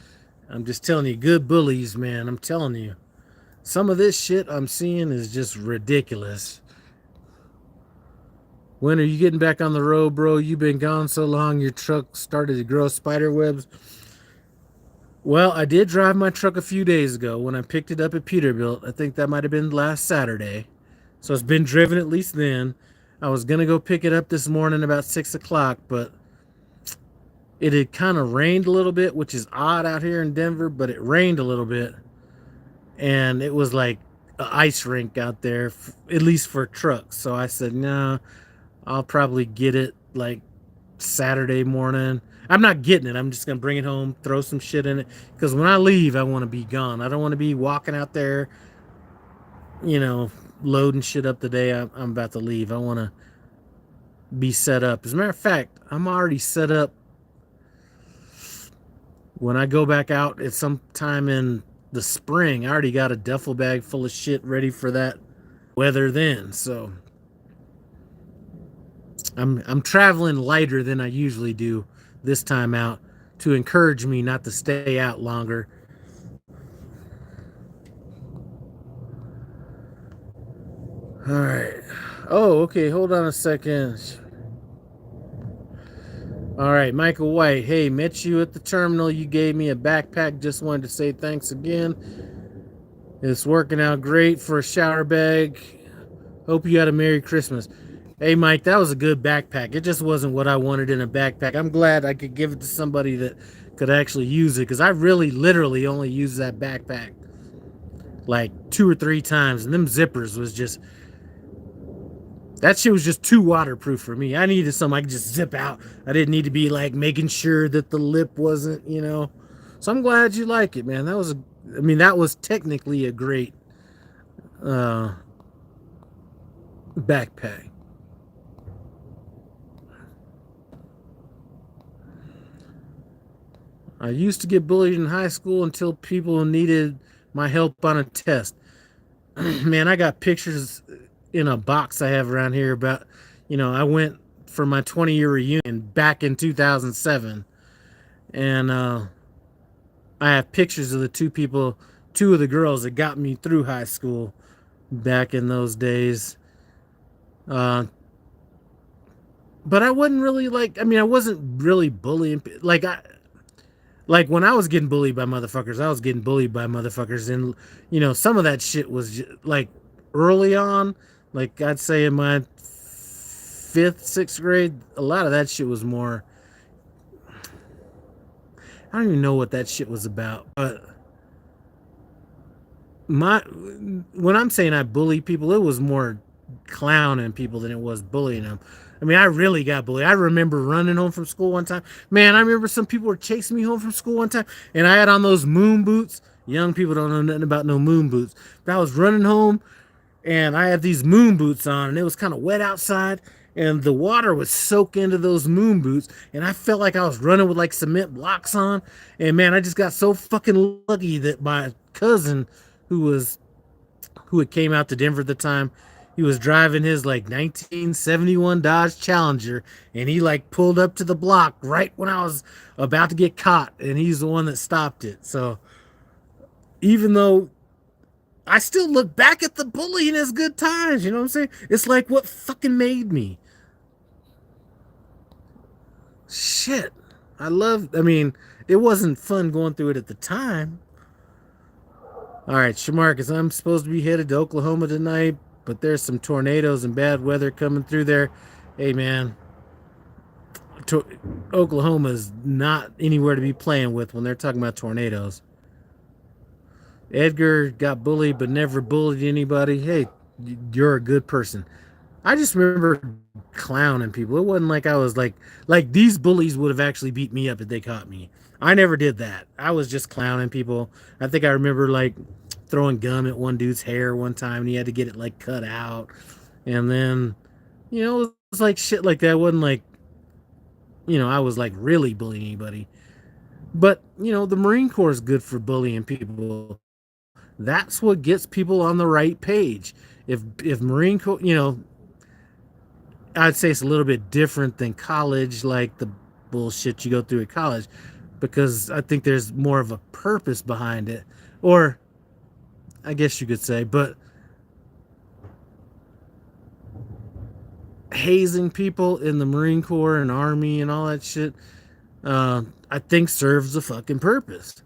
I'm just telling you, good bullies, man. I'm telling you. Some of this shit I'm seeing is just ridiculous. When are you getting back on the road, bro? You've been gone so long, your truck started to grow spider webs. Well, I did drive my truck a few days ago when I picked it up at Peterbilt. I think that might have been last Saturday. So it's been driven at least then. I was going to go pick it up this morning about 6 o'clock, but it had kind of rained a little bit, which is odd out here in Denver, but it rained a little bit. And it was like an ice rink out there, at least for trucks. So I said, no, I'll probably get it like Saturday morning. I'm not getting it. I'm just going to bring it home, throw some shit in it. Because when I leave, I want to be gone. I don't want to be walking out there, you know, loading shit up the day I'm about to leave. I want to be set up. As a matter of fact, I'm already set up. When I go back out at some time in the spring, I already got a duffel bag full of shit ready for that weather then. So I'm traveling lighter than I usually do this time out to encourage me not to stay out longer. All right. Oh, okay. Hold on a second. All right, Michael White. Hey, met you at the terminal. You gave me a backpack. Just wanted to say thanks again. It's working out great for a shower bag. Hope you had a Merry Christmas. Hey, Mike, that was a good backpack. It just wasn't what I wanted in a backpack. I'm glad I could give it to somebody that could actually use it, because I really literally only used that backpack like 2 or 3 times, and them zippers was just, that shit was just too waterproof for me. I needed something I could just zip out. I didn't need to be like making sure that the lip wasn't, you know. So I'm glad you like it, man. That was that was technically a great backpack. I used to get bullied in high school until people needed my help on a test. Man, I got pictures in a box I have around here about, I went for my 20-year reunion back in 2007. And I have pictures of the two of the girls that got me through high school back in those days. But I wasn't really I wasn't really bullying. Like when I was getting bullied by motherfuckers, I was getting bullied by motherfuckers. And, some of that shit was just, like early on, like I'd say in my 5th, 6th grade, a lot of that shit was more, I don't even know what that shit was about. But when I'm saying I bully people, it was more clowning people than it was bullying them. I really got bullied. I remember running home from school one time. Man, I remember some people were chasing me home from school one time, and I had on those moon boots. Young people don't know nothing about no moon boots. But I was running home, and I had these moon boots on, and it was kind of wet outside, and the water was soaked into those moon boots, and I felt like I was running with like cement blocks on. And man, I just got so fucking lucky that my cousin, who had came out to Denver at the time, he was driving his like 1971 Dodge Challenger, and he like pulled up to the block right when I was about to get caught, and he's the one that stopped it. So even though I still look back at the bullying as good times, you know what I'm saying? It's like what fucking made me. Shit. It wasn't fun going through it at the time. All right, Shamarcus, I'm supposed to be headed to Oklahoma tonight, but there's some tornadoes and bad weather coming through there. Hey, man, Oklahoma is not anywhere to be playing with when they're talking about tornadoes. Edgar got bullied but never bullied anybody. Hey, you're a good person. I just remember clowning people. It wasn't like I was like these bullies would have actually beat me up if they caught me. I never did that. I was just clowning people. I think I remember like throwing gum at one dude's hair one time and he had to get it like cut out. And then, it was like shit like that. It wasn't like, I was like really bullying anybody. But, the Marine Corps is good for bullying people. That's what gets people on the right page. If Marine Corps, I'd say it's a little bit different than college, like the bullshit you go through at college, because I think there's more of a purpose behind it. Or I guess you could say, but hazing people in the Marine Corps and Army and all that shit, I think serves a fucking purpose.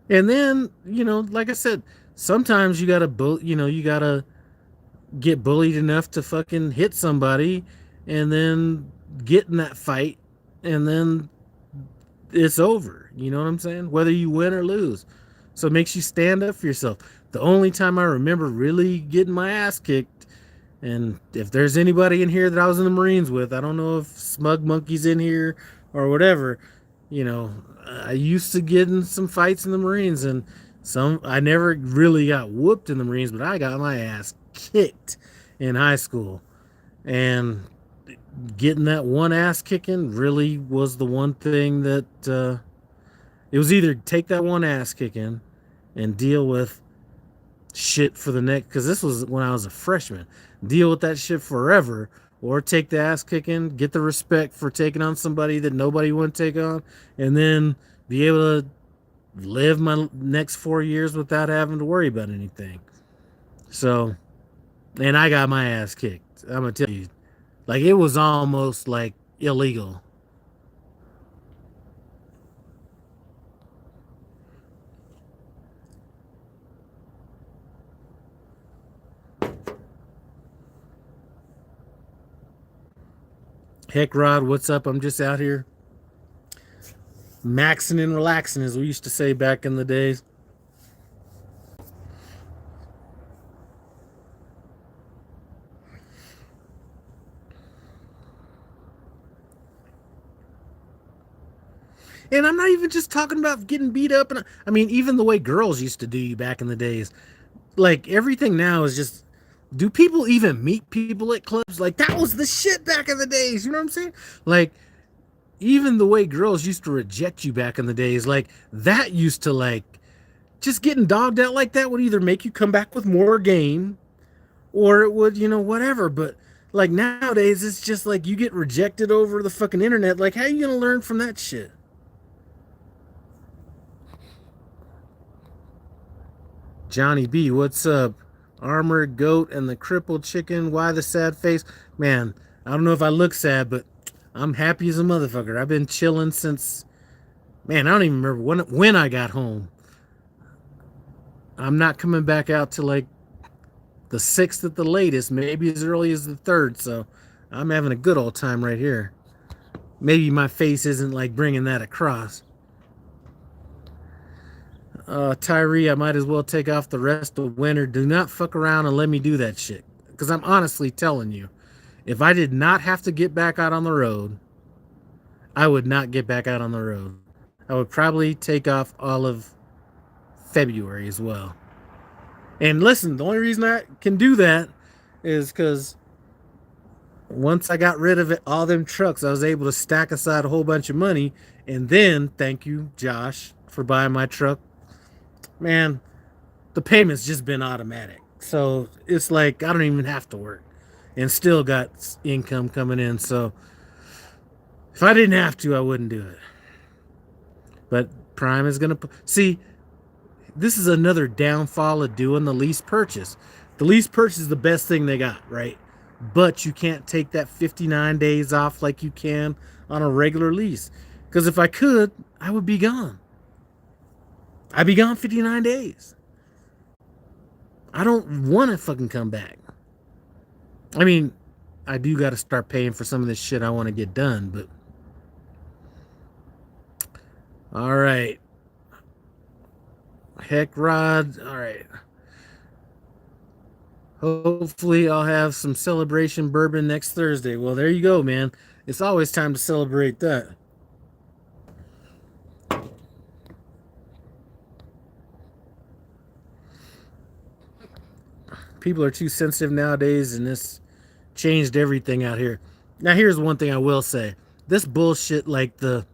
And then, like I said, sometimes you gotta get bullied enough to fucking hit somebody and then get in that fight and then it's over. You know what I'm saying? Whether you win or lose. So it makes you stand up for yourself. The only time I remember really getting my ass kicked, and if there's anybody in here that I was in the Marines with, I don't know if Smug Monkey's in here or whatever, I used to get in some fights in the Marines, and I never really got whooped in the Marines, but I got my ass kicked in high school. And getting that one ass kicking really was the one thing that it was either take that one ass kicking and deal with shit for the next, because this was when I was a freshman, deal with that shit forever, or take the ass kicking, get the respect for taking on somebody that nobody would take on, and then be able to live my next 4 years without having to worry about anything. So, and I got my ass kicked. I'm gonna tell you, like it was almost like illegal. Heck, Rod, what's up? I'm just out here maxing and relaxing, as we used to say back in the days. And I'm not even just talking about getting beat up. And I mean, even the way girls used to do you back in the days. Like everything now is just, do people even meet people at clubs? Like that was the shit back in the days. You know what I'm saying? Like even the way girls used to reject you back in the days, like that used to like just getting dogged out like that would either make you come back with more game or it would, whatever. But like nowadays, it's just like you get rejected over the fucking internet. Like, how are you gonna learn from that shit? Johnny B, what's up? Armored Goat and the Crippled Chicken. Why the sad face? Man, I don't know if I look sad, but I'm happy as a motherfucker. I've been chilling since, man, I don't even remember when I got home. I'm not coming back out till like the 6th at the latest, maybe as early as the 3rd. So I'm having a good old time right here. Maybe my face isn't like bringing that across. Tyree, I might as well take off the rest of winter. Do not fuck around and let me do that shit. Because I'm honestly telling you, if I did not have to get back out on the road, I would not get back out on the road. I would probably take off all of February as well. And listen, the only reason I can do that is because once I got rid of it, all them trucks, I was able to stack aside a whole bunch of money. And then, thank you, Josh, for buying my truck. Man, the payment's just been automatic. So it's like I don't even have to work and still got income coming in. So if I didn't have to, I wouldn't do it. But Prime is going to see, this is another downfall of doing the lease purchase. The lease purchase is the best thing they got, right? But you can't take that 59 days off like you can on a regular lease. Because if I could, I would be gone. I'd be gone 59 days. I don't want to fucking come back. I mean, I do got to start paying for some of this shit I want to get done. But all right, heck, Rod. All right. Hopefully, I'll have some celebration bourbon next Thursday. Well, there you go, man. It's always time to celebrate that. People are too sensitive nowadays, and this changed everything out here. Now, here's one thing I will say: this bullshit, like the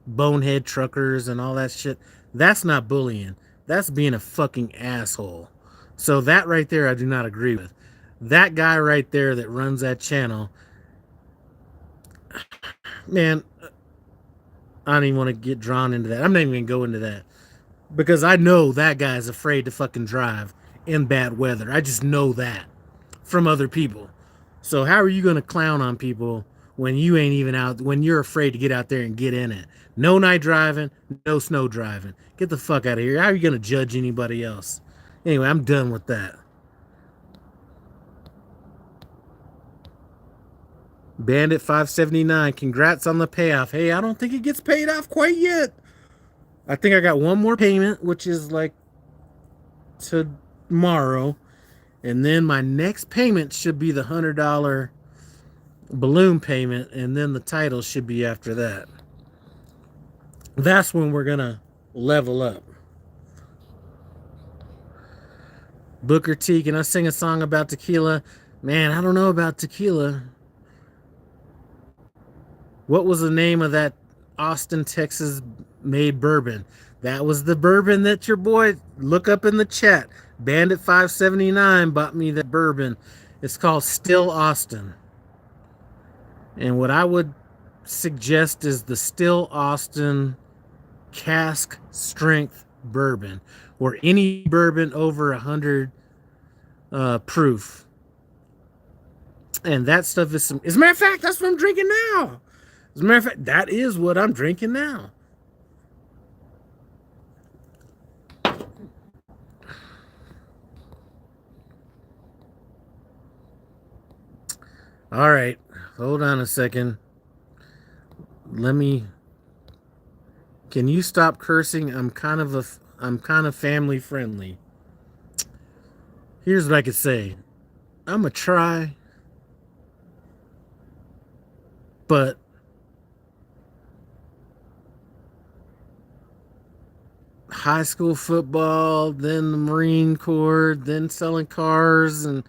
bonehead truckers and all that shit, that's not bullying. That's being a fucking asshole. So that right there, I do not agree with. That guy right there that runs that channel, man, I don't even want to get drawn into that. I'm not even gonna go into that because I know that guy's afraid to fucking drive in bad weather. I just know that from other people. So how are you gonna clown on people when you ain't even out, when you're afraid to get out there and get in it? No night driving, no snow driving. Get the fuck out of here. How are you gonna judge anybody else? Anyway, I'm done with that. Bandit 579, congrats on the payoff. Hey, I don't think it gets paid off quite yet. I think I got one more payment, which is like tomorrow. And then my next payment should be the $100 balloon payment. And then the title should be after that. That's when we're going to level up. Booker T, can I sing a song about tequila? Man, I don't know about tequila. What was the name of that Austin, Texas made bourbon? That was the bourbon that your boy, look up in the chat. Bandit 579 bought me that bourbon. It's called Still Austin. And what I would suggest is the Still Austin cask strength bourbon, or any bourbon over 100 proof. And that stuff is some, as a matter of fact, that's what I'm drinking now. As a matter of fact, that is what I'm drinking now. All right, hold on a second. Can you stop cursing? I'm kind of family friendly. Here's what I could say. I'm gonna try, but high school football, then the Marine Corps, then selling cars, and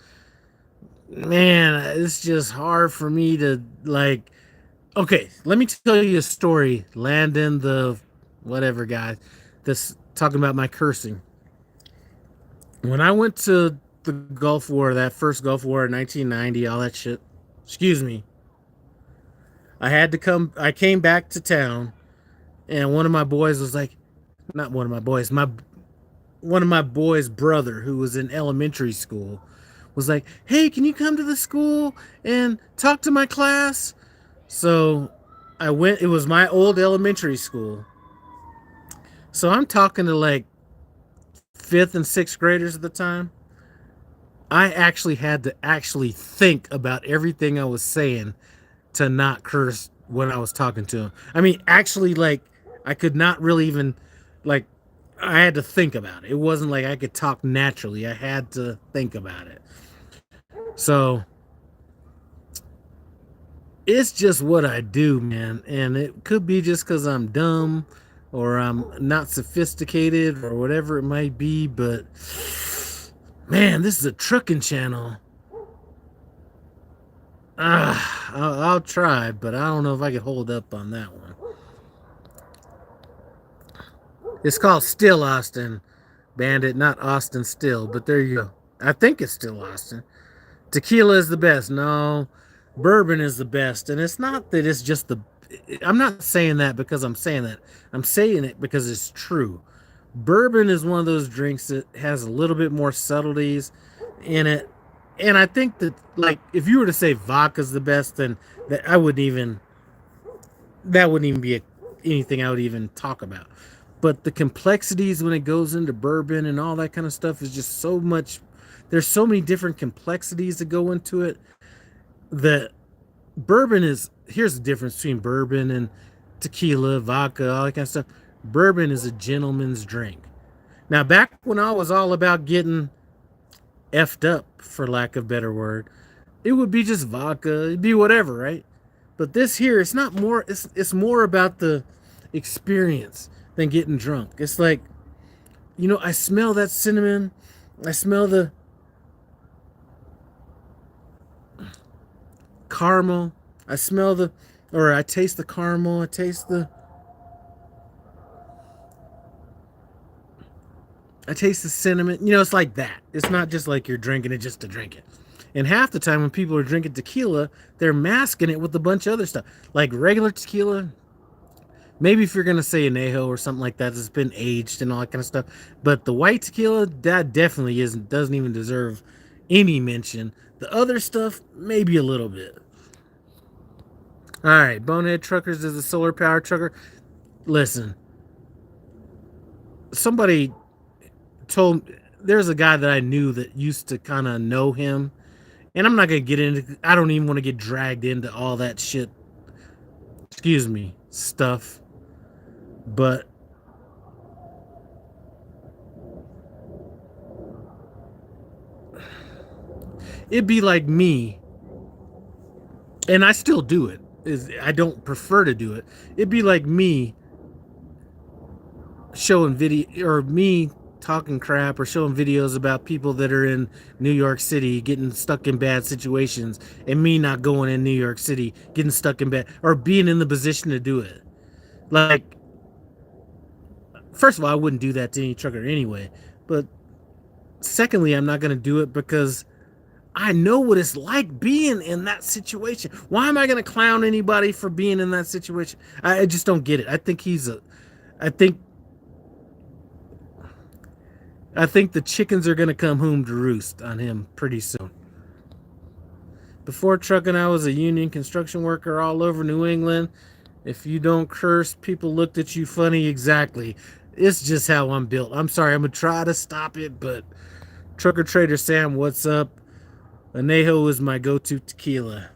man, it's just hard for me to like. Okay, let me tell you a story. Landon, the whatever guy, that's talking about my cursing. When I went to the Gulf War, that first Gulf War in 1990, all that shit. Excuse me. I came back to town, and one of my boys was like, not one of my boys, one of my boys' brother who was in elementary school was like, hey, can you come to the school and talk to my class? So I went, it was my old elementary school. So I'm talking to like 5th and 6th graders at the time. I actually had to actually think about everything I was saying to not curse when I was talking to them. I mean, actually, like, I could not really even, like, I had to think about it. It wasn't like I could talk naturally. I had to think about it. So it's just what I do, man. And it could be just because I'm dumb or I'm not sophisticated or whatever it might be. But man, this is a trucking channel. I'll try, but I don't know if I could hold up on that one. It's called Still Austin, Bandit, not Austin Still, but there you go. I think it's Still Austin. Tequila is the best. No, bourbon is the best. And it's not that it's just the... I'm not saying that because I'm saying that. I'm saying it because it's true. Bourbon is one of those drinks that has a little bit more subtleties in it. And I think that, like, if you were to say vodka's the best, then that wouldn't even be anything I would even talk about. But the complexities when it goes into bourbon and all that kind of stuff is just so much. there's so many different complexities that go into it that bourbon is, here's the difference between bourbon and tequila, vodka, all that kind of stuff. Bourbon is a gentleman's drink. Now, back when I was all about getting effed up, for lack of a better word, it would be just vodka, it'd be whatever, right? But this here, it's not more, it's more about the experience than getting drunk. It's like, I smell that cinnamon, I smell the caramel, I smell the, or I taste the caramel, I taste the cinnamon. It's like that. It's not just like you're drinking it just to drink it. And half the time when people are drinking tequila, they're masking it with a bunch of other stuff. Like regular tequila, maybe if you're going to say anejo or something like that, it's been aged and all that kind of stuff. But the white tequila, that definitely doesn't even deserve any mention. The other stuff, maybe a little bit. All right, Bonehead Truckers is a solar power trucker. Listen, somebody there's a guy that I knew that used to kind of know him, and I'm not gonna get into, I don't even want to get dragged into all that shit, stuff, but it'd be like me, and I still do it, I don't prefer to do it. It'd be like me showing video, or me talking crap or showing videos about people that are in New York City getting stuck in bad situations, and me not going in New York City getting stuck in bad, or being in the position to do it. Like, first of all, I wouldn't do that to any trucker anyway, but secondly, I'm not going to do it because I know what it's like being in that situation. Why am I going to clown anybody for being in that situation? I just don't get it. I think the chickens are going to come home to roost on him pretty soon. Before trucking, I was a union construction worker all over New England. If you don't curse, people looked at you funny. Exactly. It's just how I'm built. I'm sorry. I'm going to try to stop it, but Trucker Trader Sam, what's up? Anejo is my go-to tequila.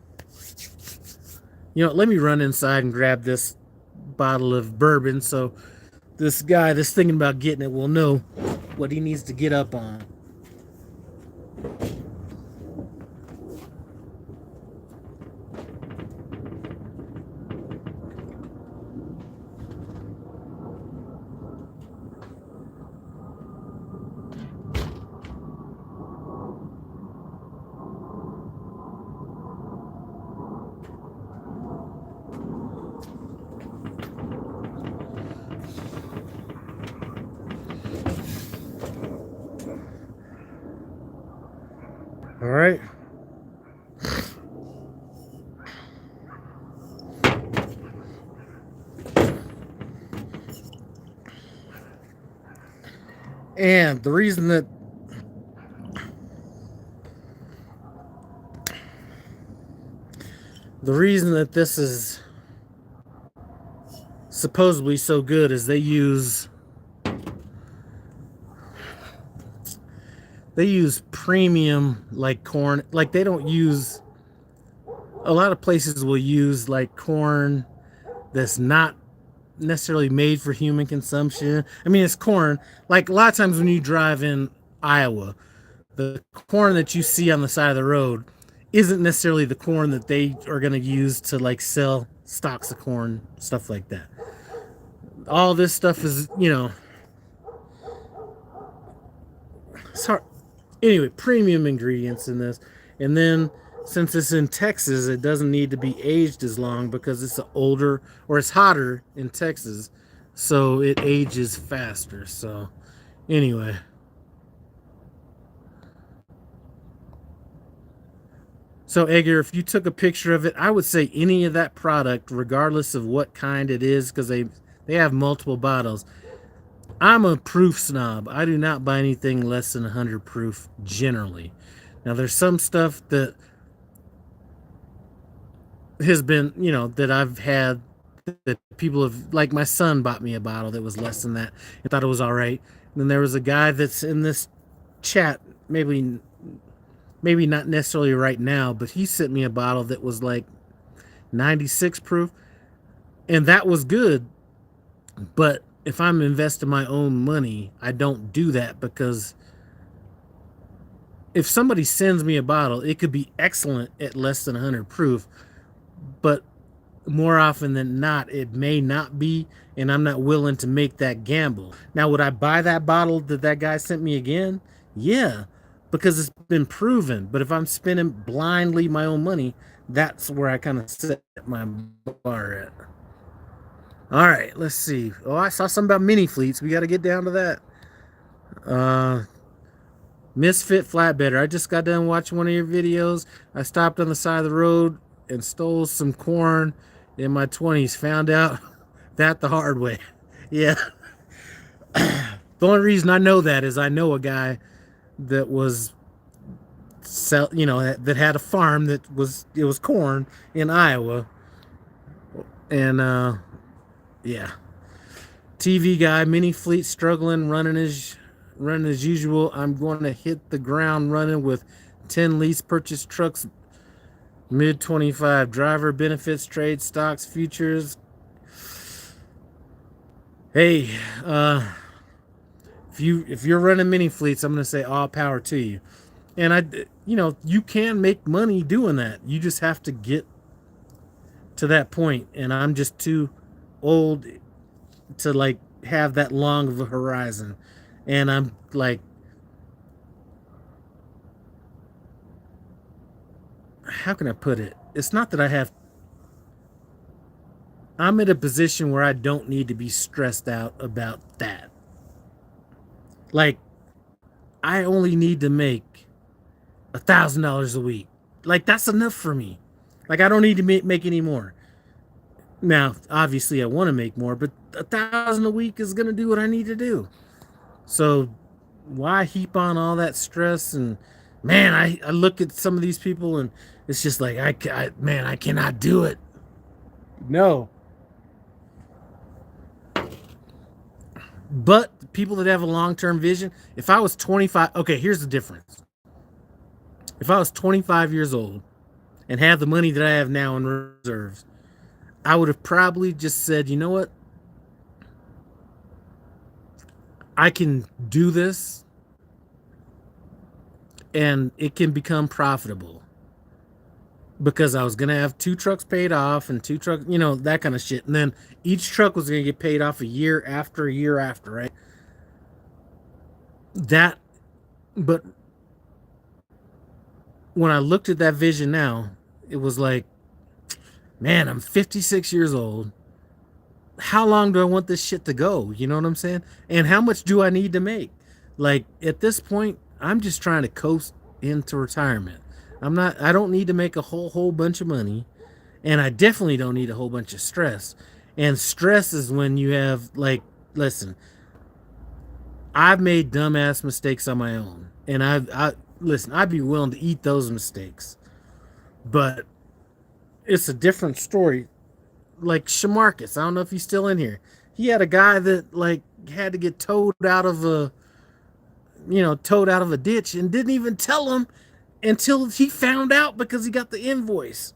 Let me run inside and grab this bottle of bourbon so this guy that's thinking about getting it will know what he needs to get up on. All right. And the reason that this is supposedly so good is they use premium, like corn. Like, they don't use, a lot of places will use like corn that's not necessarily made for human consumption. I mean, it's corn. Like, a lot of times when you drive in Iowa, the corn that you see on the side of the road isn't necessarily the corn that they are going to use to like sell stalks of corn, stuff like that. All this stuff is, it's hard. Anyway, premium ingredients in this. And then, since it's in Texas, it doesn't need to be aged as long because it's older, or it's hotter in Texas, so it ages faster. So anyway, so Edgar, if you took a picture of it, I would say any of that product, regardless of what kind it is, because they have multiple bottles. I'm a proof snob. I do not buy anything less than 100 proof generally. Now, there's some stuff that has been, that I've had that people have, like my son bought me a bottle that was less than that and thought it was all right. And then there was a guy that's in this chat, maybe maybe not necessarily right now, but he sent me a bottle that was like 96 proof, and that was good. But if I'm investing my own money, I don't do that, because if somebody sends me a bottle, it could be excellent at less than 100 proof, but more often than not, it may not be, and I'm not willing to make that gamble. Now, would I buy that bottle that that guy sent me again? Yeah, because it's been proven. But if I'm spending blindly my own money, that's where I kind of set my bar at. All right, let's see. Oh, I saw something about mini fleets. We got to get down to that. Uh, Misfit Flatbedder. I just got done watching one of your videos. I stopped on the side of the road and stole some corn in my 20s. Found out that the hard way. Yeah. The only reason I know that is I know a guy that was that had a farm that was corn in Iowa. And yeah. TV guy, mini fleet struggling, running as usual. I'm going to hit the ground running with 10 lease purchase trucks, mid 25. Driver benefits, trade, stocks, futures. Hey, if you're running mini fleets, I'm going to say all power to you. And you can make money doing that. You just have to get to that point, and I'm just too old to like have that long of a horizon. And I'm like, how can I put it? It's not that I'm in a position where I don't need to be stressed out about that. Like, I only need to make $1,000 a week. Like, that's enough for me. Like, I don't need to make any more. Now, obviously, I want to make more, but 1,000 a week is going to do what I need to do. So why heap on all that stress? And man, I look at some of these people, and it's just like, I cannot do it. No. But people that have a long-term vision, if I was 25, okay, here's the difference. If I was 25 years old and had the money that I have now in reserves, I would have probably just said, you know what? I can do this and it can become profitable, because I was going to have 2 trucks paid off and 2 trucks, that kind of shit. And then each truck was going to get paid off a year after, right? But when I looked at that vision now, it was like, man, I'm 56 years old. How long do I want this shit to go? You know what I'm saying? And how much do I need to make? Like, at this point, I'm just trying to coast into retirement. I don't need to make a whole bunch of money, and I definitely don't need a whole bunch of stress. And stress is when you have, like, listen, I've made dumbass mistakes on my own, and listen, I'd be willing to eat those mistakes, but it's a different story. Like Shamarcus, I don't know if he's still in here. He had a guy that like had to get towed out of a ditch, and didn't even tell him until he found out, because he got the invoice.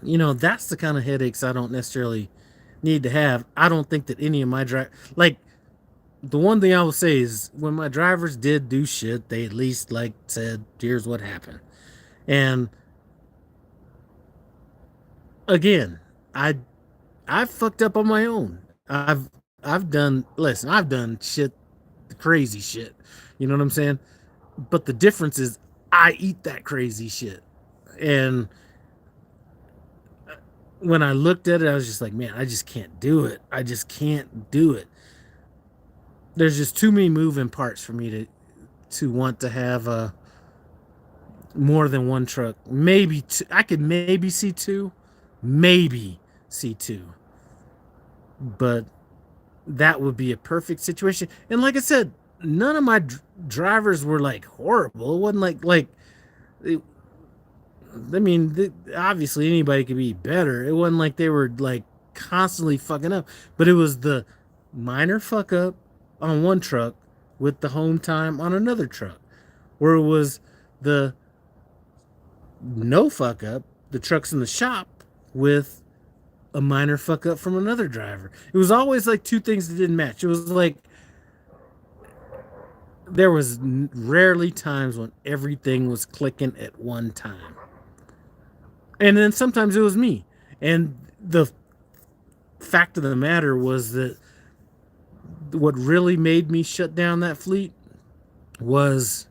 That's the kind of headaches I don't necessarily need to have. I don't think that any of my the one thing I will say is, when my drivers did do shit, they at least like said, here's what happened. And again, I've fucked up on my own. I've done shit, crazy shit. You know what I'm saying? But the difference is, I eat that crazy shit. And when I looked at it, I was just like, man, I just can't do it. I just can't do it. There's just too many moving parts for me to want to have more than one truck. Maybe two. I could maybe see 2. Maybe see 2. But that would be a perfect situation. And like I said, none of my drivers were like horrible. It wasn't obviously anybody could be better. It wasn't like they were like constantly fucking up, but it was the minor fuck up on one truck with the home time on another truck, where it was the no fuck up, the truck's in the shop with a minor fuck up from another driver. It was always like two things that didn't match. It was like there was rarely times when everything was clicking at one time. And then sometimes it was me. And the fact of the matter was that what really made me shut down that fleet was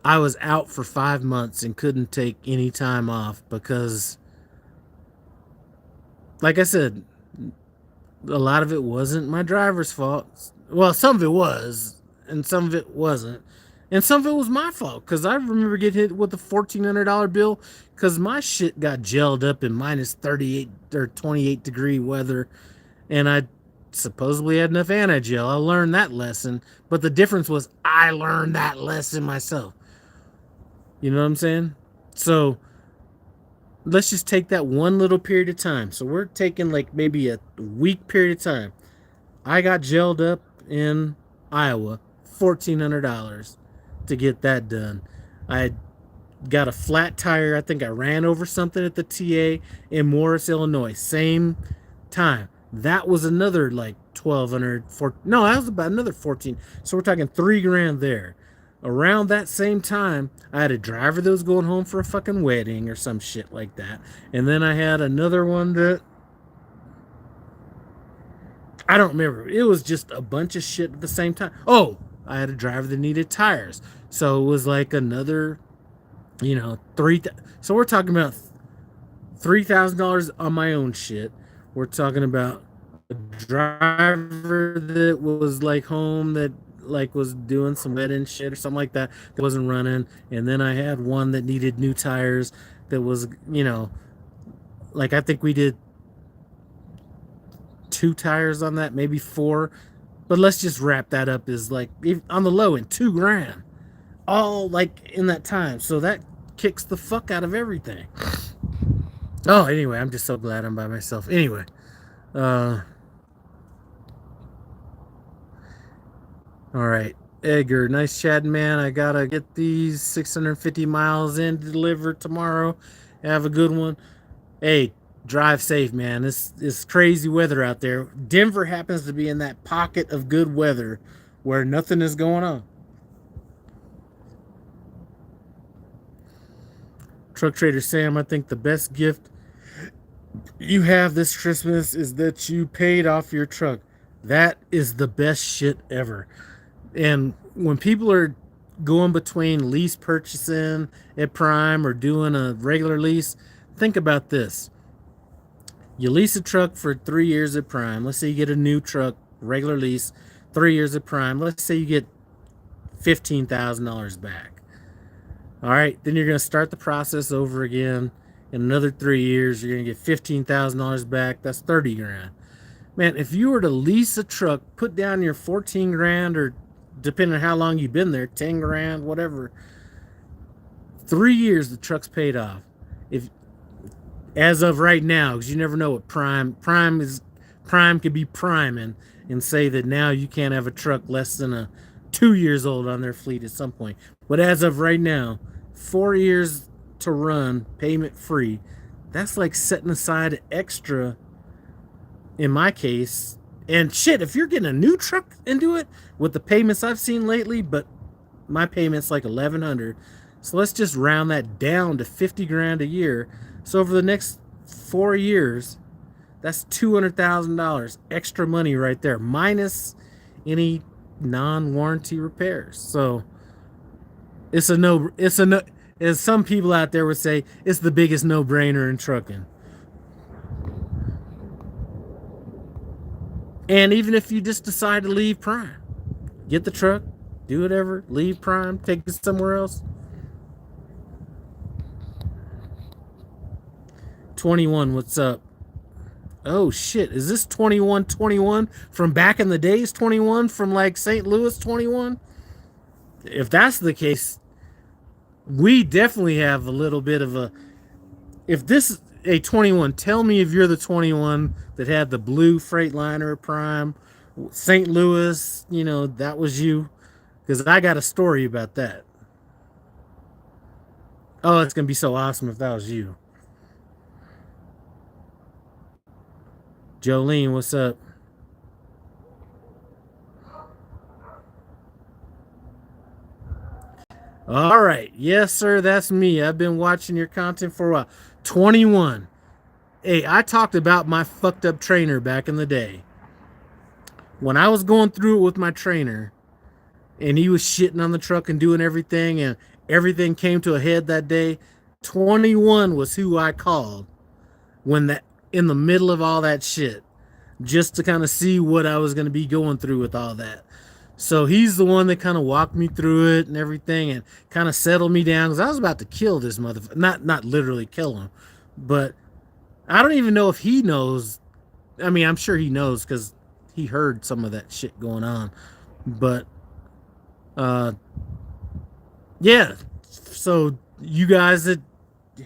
I was out for 5 months and couldn't take any time off because, like I said, a lot of it wasn't my driver's fault. Well, some of it was, and some of it wasn't. And some of it was my fault because I remember getting hit with a $1,400 bill because my shit got gelled up in minus 38 or 28 degree weather. And I supposedly had enough anti-gel. I learned that lesson. But the difference was I learned that lesson myself. You know what I'm saying? So let's just take that one little period of time. So we're taking like maybe a week period of time. I got gelled up in Iowa, $1,400 to get that done. I got a flat tire. I think I ran over something at the TA in Morris, Illinois. Same time. That was another like 1,200. No, that was about another 14. So we're talking $3,000 there. Around that same time, I had a driver that was going home for a fucking wedding or some shit like that. And then I had another one that I don't remember. It was just a bunch of shit at the same time. Oh, I had a driver that needed tires. So it was like another, so we're talking about $3,000 on my own shit. We're talking about a driver that was like home that like was doing some wedding shit or something like that wasn't running. And then I had one that needed new tires that was, like I think we did 2 tires on that, maybe 4. But let's just wrap that up as like on the low end, $2,000. All like in that time. So that kicks the fuck out of everything. Oh, anyway, I'm just so glad I'm by myself. Anyway, all right, Edgar, nice chatting, man. I gotta get these 650 miles in to deliver tomorrow. Have a good one. Hey, drive safe, man. This is crazy weather out there. Denver happens to be in that pocket of good weather where nothing is going on. Truck Trader Sam, I think the best gift you have this Christmas is that you paid off your truck. That is the best shit ever. And when people are going between lease purchasing at Prime or doing a regular lease, think about this. You lease a truck for 3 years at Prime. Let's say you get a new truck, regular lease, 3 years at Prime. Let's say you get $15,000 back. All right, then you're going to start the process over again. In another 3 years, you're going to get $15,000 back. That's $30,000. Man, if you were to lease a truck, put down your $14,000 or depending on how long you've been there, $10,000, whatever. 3 years, the truck's paid off. If as of right now, because you never know what Prime could be priming and say that now you can't have a truck less than 2 years old on their fleet at some point. But as of right now, 4 years to run, payment free. That's like setting aside extra. In my case, and shit, if you're getting a new truck into it with the payments I've seen lately, but my payment's like $1,100. So let's just round that down to $50,000 a year. So over the next 4 years, that's $200,000 extra money right there, minus any non-warranty repairs. So it's a no. As some people out there would say, it's the biggest no-brainer in trucking. And even if you just decide to leave Prime, get the truck, do whatever, leave Prime, take it somewhere else. 21, what's up? Oh shit, is this 21 from back in the days? 21 from like St. Louis 21? If that's the case, we definitely have a little bit of a. If this is a 21, tell me if you're the 21 that had the blue Freightliner Prime, St. Louis, that was you. Because I got a story about that. Oh, it's gonna be so awesome if that was you. Jolene, what's up? All right. Yes, sir, that's me. I've been watching your content for a while. 21. Hey, I talked about my fucked up trainer back in the day. When I was going through it with my trainer and he was shitting on the truck and doing everything and everything came to a head that day, 21 was who I called when that in the middle of all that shit, just to kind of see what I was going to be going through with all that. So he's the one that kind of walked me through it and everything and kind of settled me down because I was about to kill this motherfucker. Not literally kill him, but I don't even know if he knows. I mean, I'm sure he knows because he heard some of that shit going on. But uh, yeah. So you guys that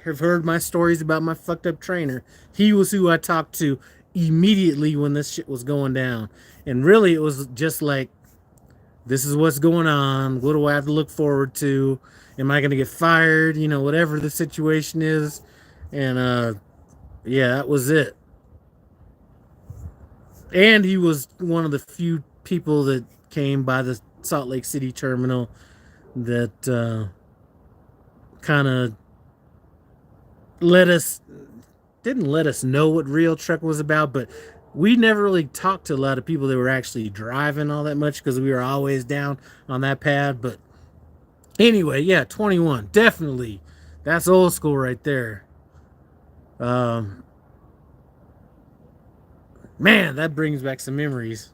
have heard my stories about my fucked up trainer, he was who I talked to immediately when this shit was going down. And really, it was just like, this is what's going on. What do I have to look forward to? Am I going to get fired? You know, whatever the situation is. And yeah, that was it. And he was one of the few people that came by the Salt Lake City terminal that kind of let us didn't let us know what Real Truck was about, but we never really talked to a lot of people that were actually driving all that much because we were always down on that pad. But anyway, yeah, 21, definitely. That's old school right there. Um, Man, that brings back some memories.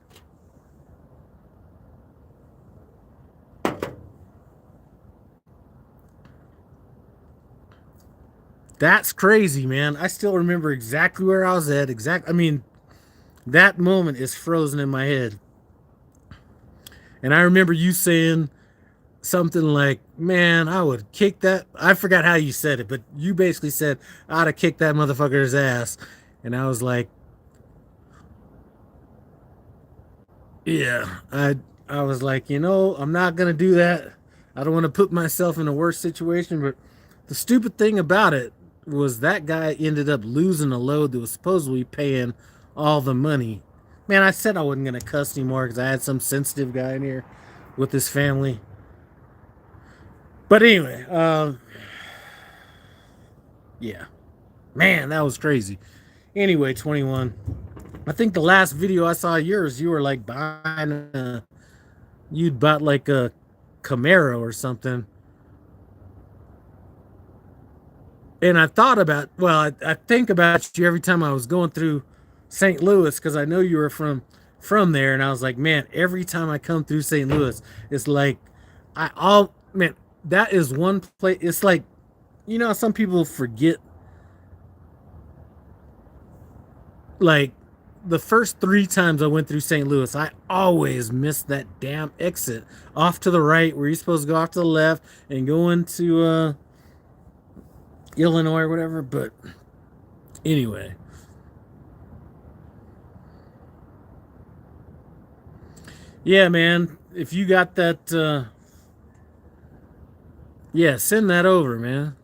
That's crazy, man. I still remember exactly where I was at. I mean, that moment is frozen in my head. And I remember you saying something like, "Man, I would kick that." I forgot how you said it, but you basically said, "I'd have kicked that motherfucker's ass." And I was like, "Yeah." I was like, I'm not gonna do that. I don't want to put myself in a worse situation. But the stupid thing about it was that guy ended up losing a load that was supposedly paying all the money. Man, I said I wasn't gonna cuss anymore because I had some sensitive guy in here with his family. But anyway, yeah, man, that was crazy. Anyway, 21. I think the last video I saw of yours, you were like buying you'd bought like a Camaro or something. And I thought about, well, I think about you every time I was going through St. Louis because I know you were from there, and I was like, man, every time I come through St. Louis, it's like man, that is one place. It's like, some people forget, like the first three times I went through St. Louis, I always missed that damn exit off to the right where you're supposed to go off to the left and go into Illinois or whatever. But anyway, yeah, man. If you got that, yeah, send that over, man.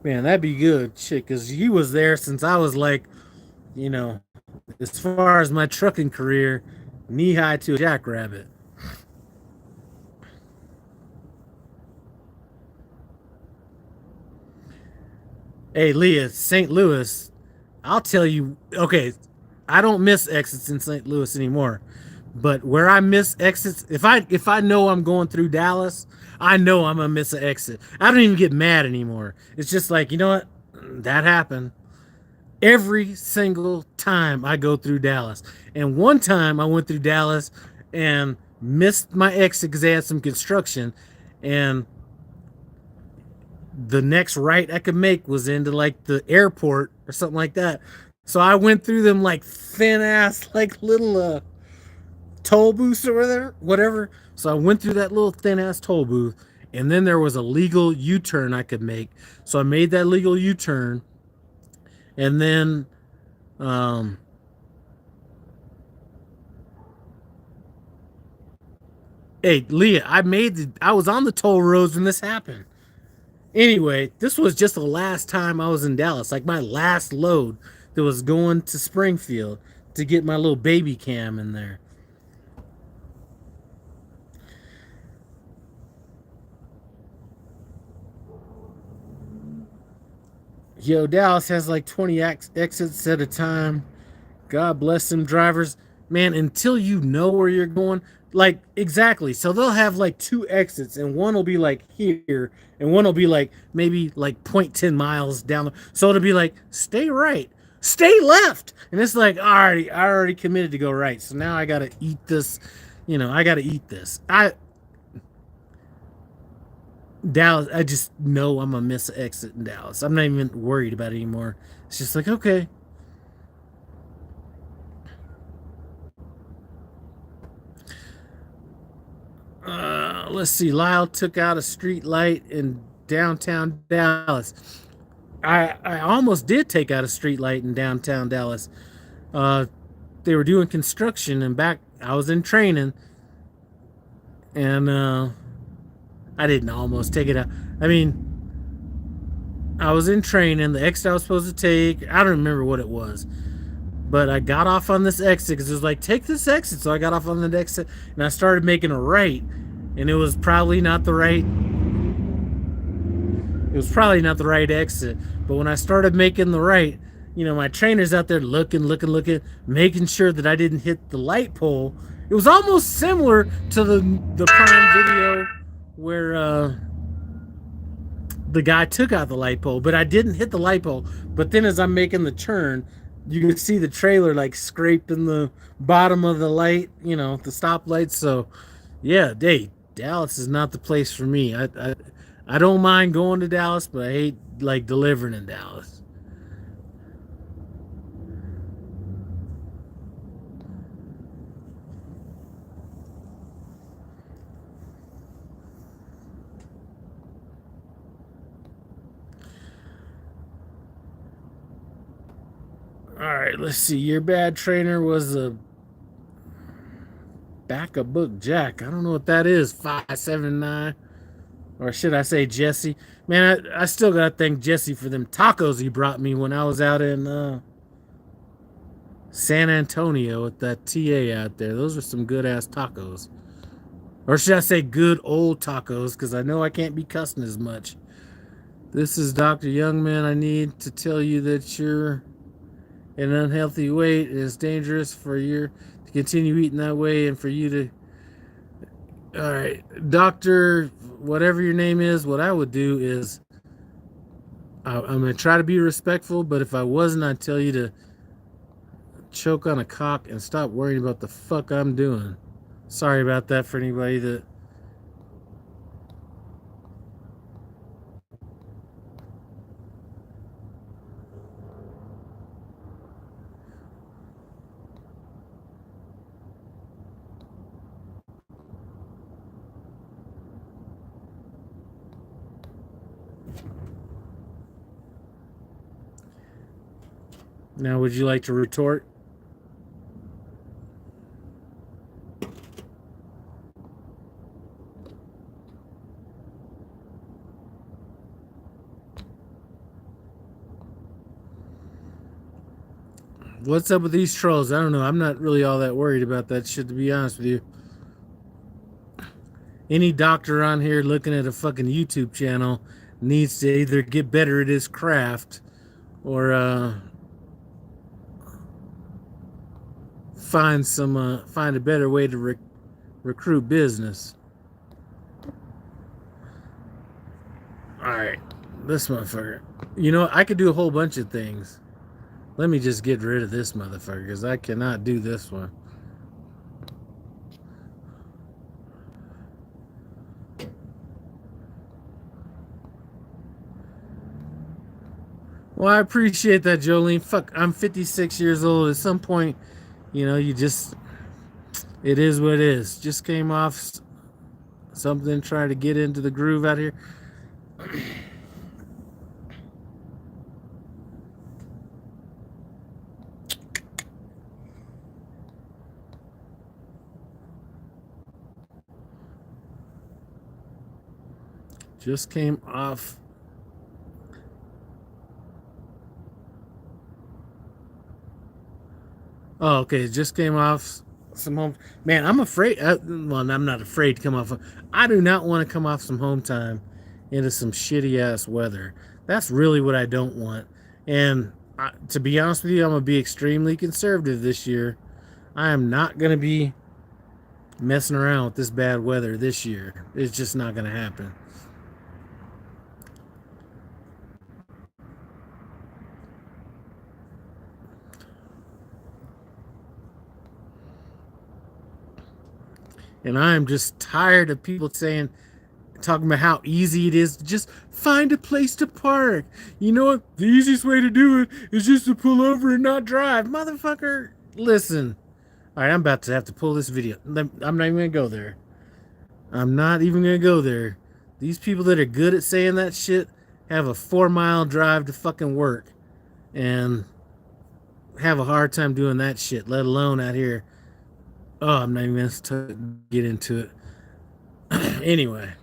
Man, that'd be good, shit. Cause he was there since I was like, you know, as far as my trucking career, knee high to a jackrabbit. Hey, Leah, St. Louis. I'll tell you. Okay, I don't miss exits in St. Louis anymore. But where I miss exits, if I know I'm going through Dallas, I know I'm gonna miss an exit. I don't even get mad anymore. It's just like, you know what? That happened every single time I go through Dallas. And one time I went through Dallas and missed my exit because they had some construction, and the next right I could make was into like the airport or something like that. So I went through them like thin ass, like little toll booths or whatever. So I went through that little thin ass toll booth, and then there was a legal U turn I could make. So I made that legal U turn, and then um, Hey, Leah, I was on the toll roads when this happened. Anyway, this was just the last time I was in Dallas, like my last load that was going to Springfield to get my little baby cam in there. Yo, Dallas has like 20 exits at a time. God bless them drivers. Man, until you know where you're going, like exactly. So they'll have like two exits, and one will be like here, and one will be like maybe like point 0.10 miles down. So it'll be like, stay right, stay left. And it's like, I already committed to go right. So now I gotta eat this, I gotta eat this. Dallas, I just know I'm gonna miss an exit in Dallas. I'm not even worried about it anymore. It's just like, okay. Let's see. Lyle took out a street light in downtown Dallas. I almost did take out a street light in downtown Dallas. Uh, they were doing construction and back. I was in training, and I didn't almost take it out. I mean, I was in training. The exit I was supposed to take, I don't remember what it was, but I got off on this exit because it was like, take this exit. So I got off on the exit and I started making a right, and it was probably not the right. It was probably not the right exit. But when I started making the right, my trainer's out there looking, making sure that I didn't hit the light pole. It was almost similar to the Prime video where the guy took out the light pole, but I didn't hit the light pole. But then as I'm making the turn, you can see the trailer like scraping the bottom of the light, the stoplight. So yeah, Dallas is not the place for me. I don't mind going to Dallas, but I hate like delivering in Dallas. All right, let's see. Your bad trainer was a back a book Jack. I don't know what that is. 579, or should I say Jesse? Man, I still gotta thank Jesse for them tacos he brought me when I was out in San Antonio with that TA out there. Those were some good ass tacos. Or should I say good old tacos, because I know I can't be cussing as much. This is Dr. Youngman. I need to tell you that you're an unhealthy weight. It is dangerous for you to continue eating that way and for you to. All right, Doctor, whatever your name is, what I would do is I'm going to try to be respectful, but if I wasn't, I'd tell you to choke on a cock and stop worrying about the fuck I'm doing. Sorry about that for anybody that. Now, would you like to retort? What's up with these trolls? I don't know. I'm not really all that worried about that shit, to be honest with you. Any doctor on here looking at a fucking YouTube channel needs to either get better at his craft or find a better way to recruit business. All right, this motherfucker. I could do a whole bunch of things. Let me just get rid of this motherfucker because I cannot do this one. Well, I appreciate that, Jolene. Fuck, I'm 56 years old. At some point, you just, it is what it is. Just came off something, trying to get into the groove out here. Just came off. Oh, okay. Just came off some home. Man, I'm afraid. Well, I'm not afraid to come off. I do not want to come off some home time into some shitty ass weather. That's really what I don't want. And to be honest with you, I'm gonna be extremely conservative this year. I am not gonna be messing around with this bad weather this year. It's just not gonna happen. And I'm just tired of people talking about how easy it is to just find a place to park. You know what? The easiest way to do it is just to pull over and not drive. Motherfucker, listen. All right, I'm about to have to pull this video. I'm not even going to go there. I'm not even going to go there. These people that are good at saying that shit have a 4-mile drive to fucking work and have a hard time doing that shit, let alone out here. Oh, I'm not even going to get into it. Anyway.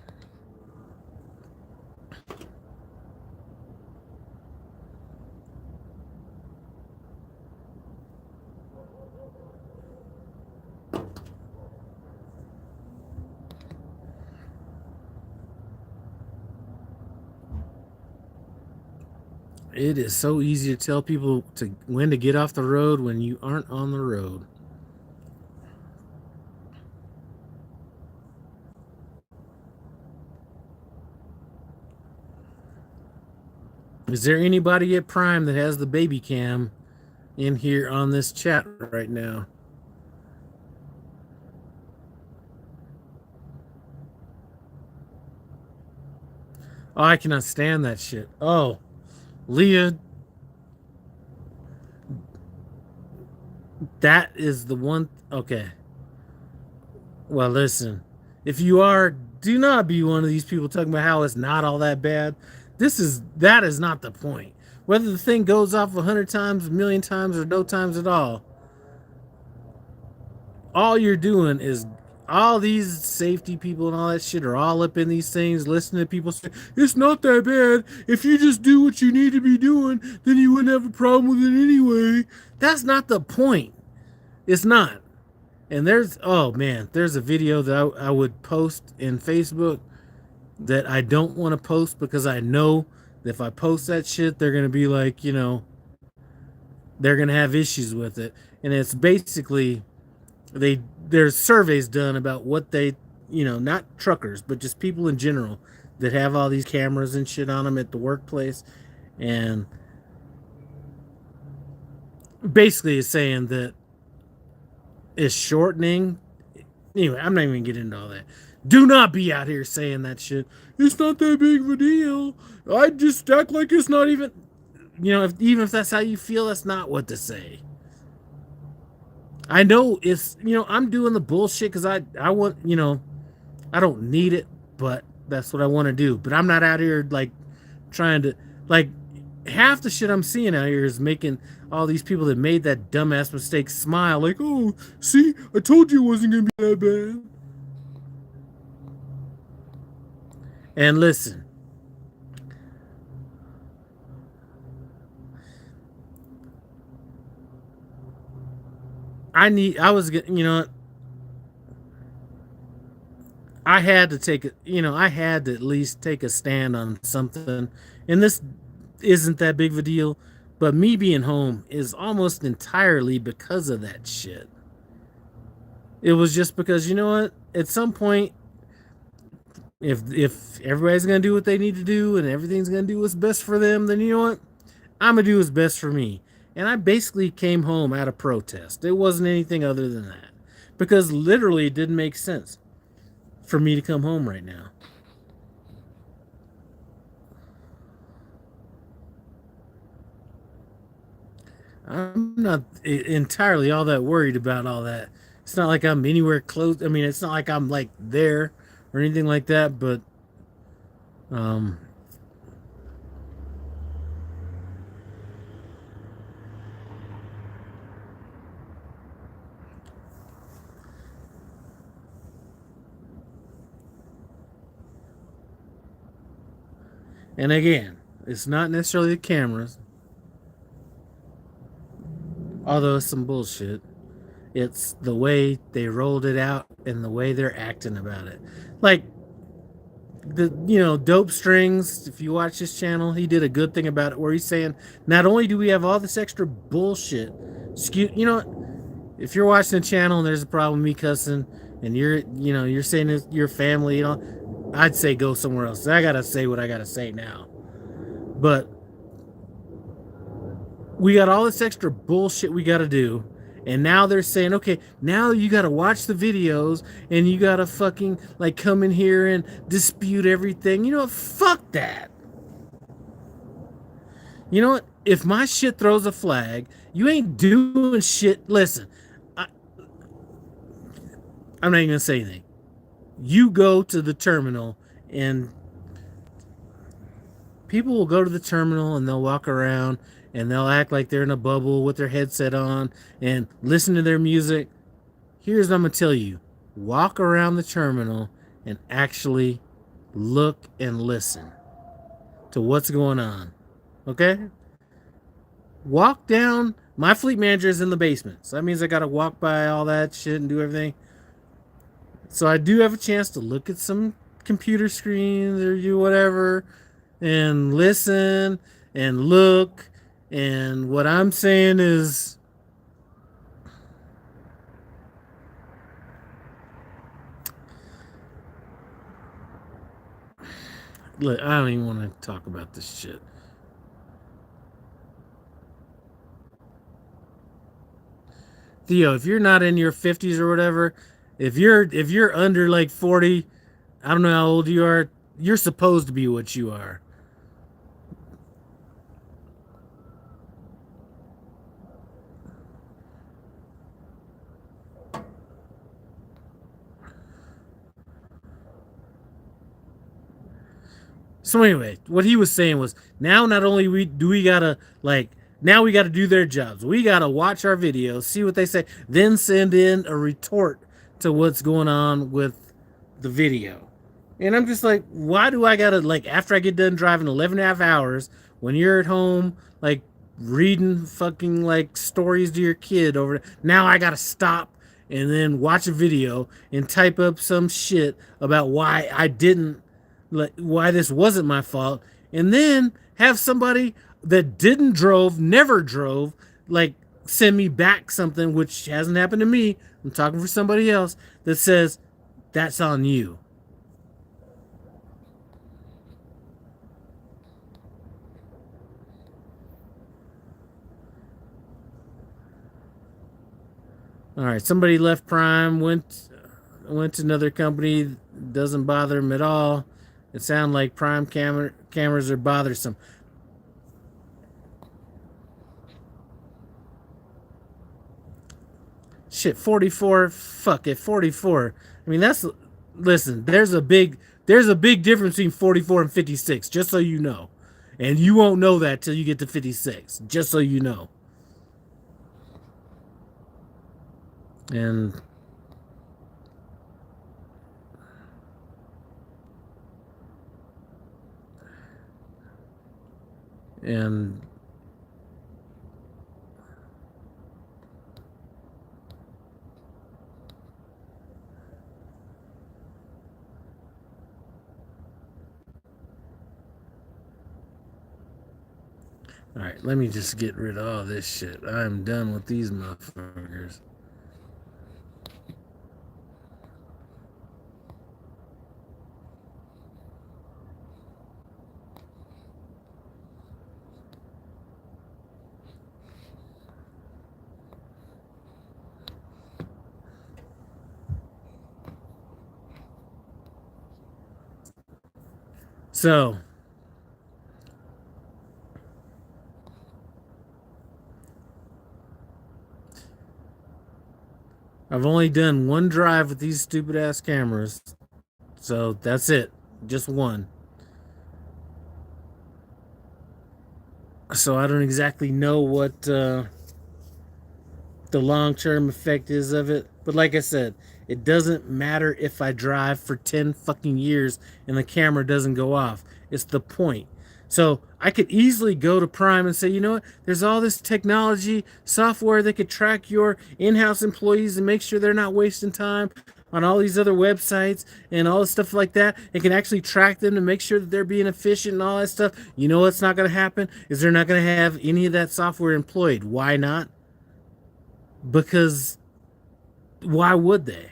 It is so easy to tell people when to get off the road when you aren't on the road. Is there anybody at Prime that has the baby cam in here on this chat right now? Oh, I cannot stand that shit. Oh, Leah, that is the one. Okay. Well, listen. If you are, do not be one of these people talking about how it's not all that bad. That is not the point. Whether the thing goes off 100 times, a million times, or no times at all you're doing is all these safety people and all that shit are all up in these things, listening to people say, it's not that bad. If you just do what you need to be doing, then you wouldn't have a problem with it anyway. That's not the point. It's not. And there's a video that I would post in Facebook that I don't want to post because I know that if I post that shit, they're going to be like, they're going to have issues with it. And it's basically there's surveys done about what they, not truckers, but just people in general that have all these cameras and shit on them at the workplace, and basically it's saying that it's shortening. Anyway, I'm not even gonna get into all that. Do not be out here saying that shit. It's not that big of a deal. I just act like it's not even. Even if that's how you feel, that's not what to say. I know it's, I'm doing the bullshit because I want, I don't need it, but that's what I want to do. But I'm not out here like trying to, like, half the shit I'm seeing out here is making all these people that made that dumbass mistake smile. Like, oh, see, I told you it wasn't gonna be that bad. And listen, I was, I had to take it, I had to at least take a stand on something. And this isn't that big of a deal, but me being home is almost entirely because of that shit. It was just because, you know what? At some point, if everybody's gonna do what they need to do and everything's gonna do what's best for them, then you know what? I'm gonna do what's best for me. And I basically came home out of protest. It wasn't anything other than that. Because literally it didn't make sense for me to come home right now. I'm not entirely all that worried about all that. It's not like I'm anywhere close. I mean, it's not like I'm like there or anything like that, but um And again, it's not necessarily the cameras, although it's some bullshit. It's the way they rolled it out and the way they're acting about it. Like Dope Strings, if you watch his channel, he did a good thing about it where he's saying, not only do we have all this extra bullshit, if you're watching the channel and there's a problem with me cussing and you're saying it's your family, I'd say go somewhere else. I gotta say what I gotta say now. But we got all this extra bullshit we gotta do. And now they're saying, okay, now you gotta watch the videos and you gotta fucking like come in here and dispute everything. You know what? Fuck that. You know what? If my shit throws a flag, you ain't doing shit. Listen, I'm not even gonna say anything. You go to the terminal and people will go to the terminal and they'll walk around and they'll act like they're in a bubble with their headset on and listen to their music. Here's what I'm going to tell you. Walk around the terminal and actually look and listen to what's going on. Okay? Walk down. My fleet manager is in the basement. So that means I got to walk by all that shit and do everything. So I do have a chance to look at some computer screens or do whatever and listen and look. And what I'm saying is, look, I don't even want to talk about this shit. Theo, if you're not in your 50s or whatever, if you're under like 40, I don't know how old you are, you're supposed to be what you are. So anyway, what he was saying was now not only we gotta now we gotta do their jobs. We gotta watch our videos, see what they say, then send in a retort to what's going on with the video. And I'm just like, why do I gotta after I get done driving 11 and a half hours when you're at home reading fucking stories to your kid over now I gotta stop and then watch a video and type up some shit about why I didn't why this wasn't my fault, and then have somebody that never drove, send me back something which hasn't happened to me. I'm talking for somebody else that says that's on you. All right, somebody left Prime, went to another company. Doesn't bother them at all. It sounds like Prime cameras are bothersome. Shit, 44. Fuck it, 44. I mean, listen. There's a big difference between 44 and 56. Just so you know, and you won't know that till you get to 56. Just so you know. And all right, let me just get rid of all this shit. I'm done with these motherfuckers. So, I've only done one drive with these stupid ass cameras. So, that's it. Just one. So, I don't exactly know what the long term effect is of it. But, like I said, it doesn't matter if I drive for 10 fucking years and the camera doesn't go off. It's the point. So I could easily go to Prime and say, you know what, there's all this technology, software that could track your in-house employees and make sure they're not wasting time on all these other websites and all this stuff like that. It can actually track them to make sure that they're being efficient and all that stuff. You know what's not going to happen is they're not going to have any of that software employed. Why not? Because why would they?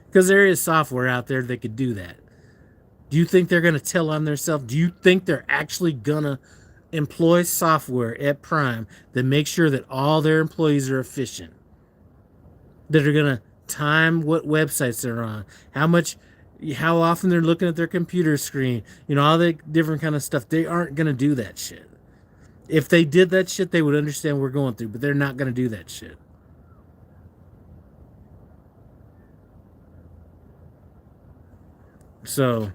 Because there is software out there that could do that. Do you think they're going to tell on themselves? Do you think they're actually going to employ software at Prime that makes sure that all their employees are efficient? That are going to time what websites they're on, how often they're looking at their computer screen, all the different kind of stuff. They aren't going to do that shit. If they did that shit, they would understand what we're going through, but they're not going to do that shit. So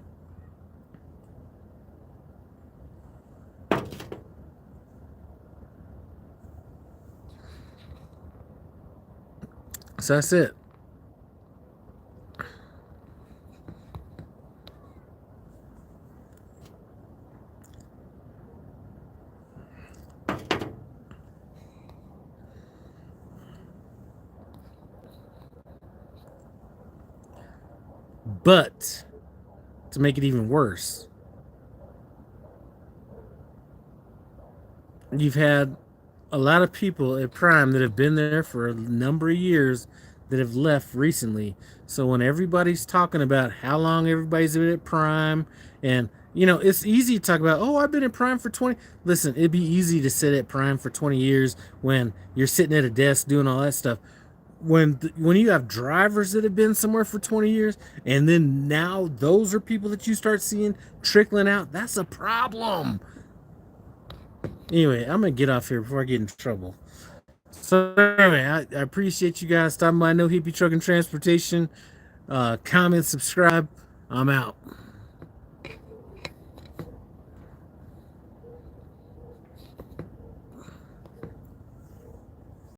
that's it. But to make it even worse, you've had a lot of people at Prime that have been there for a number of years that have left recently. So when everybody's talking about how long everybody's been at Prime, and it's easy to talk about, oh, I've been at Prime for 20. Listen, it'd be easy to sit at Prime for 20 years when you're sitting at a desk doing all that stuff. When you have drivers that have been somewhere for 20 years, and then now those are people that you start seeing trickling out, that's a problem. Anyway, I'm gonna get off here before I get in trouble. So anyway, I appreciate you guys stopping by. No Hippie Truck and Transportation. Comment, subscribe. I'm out.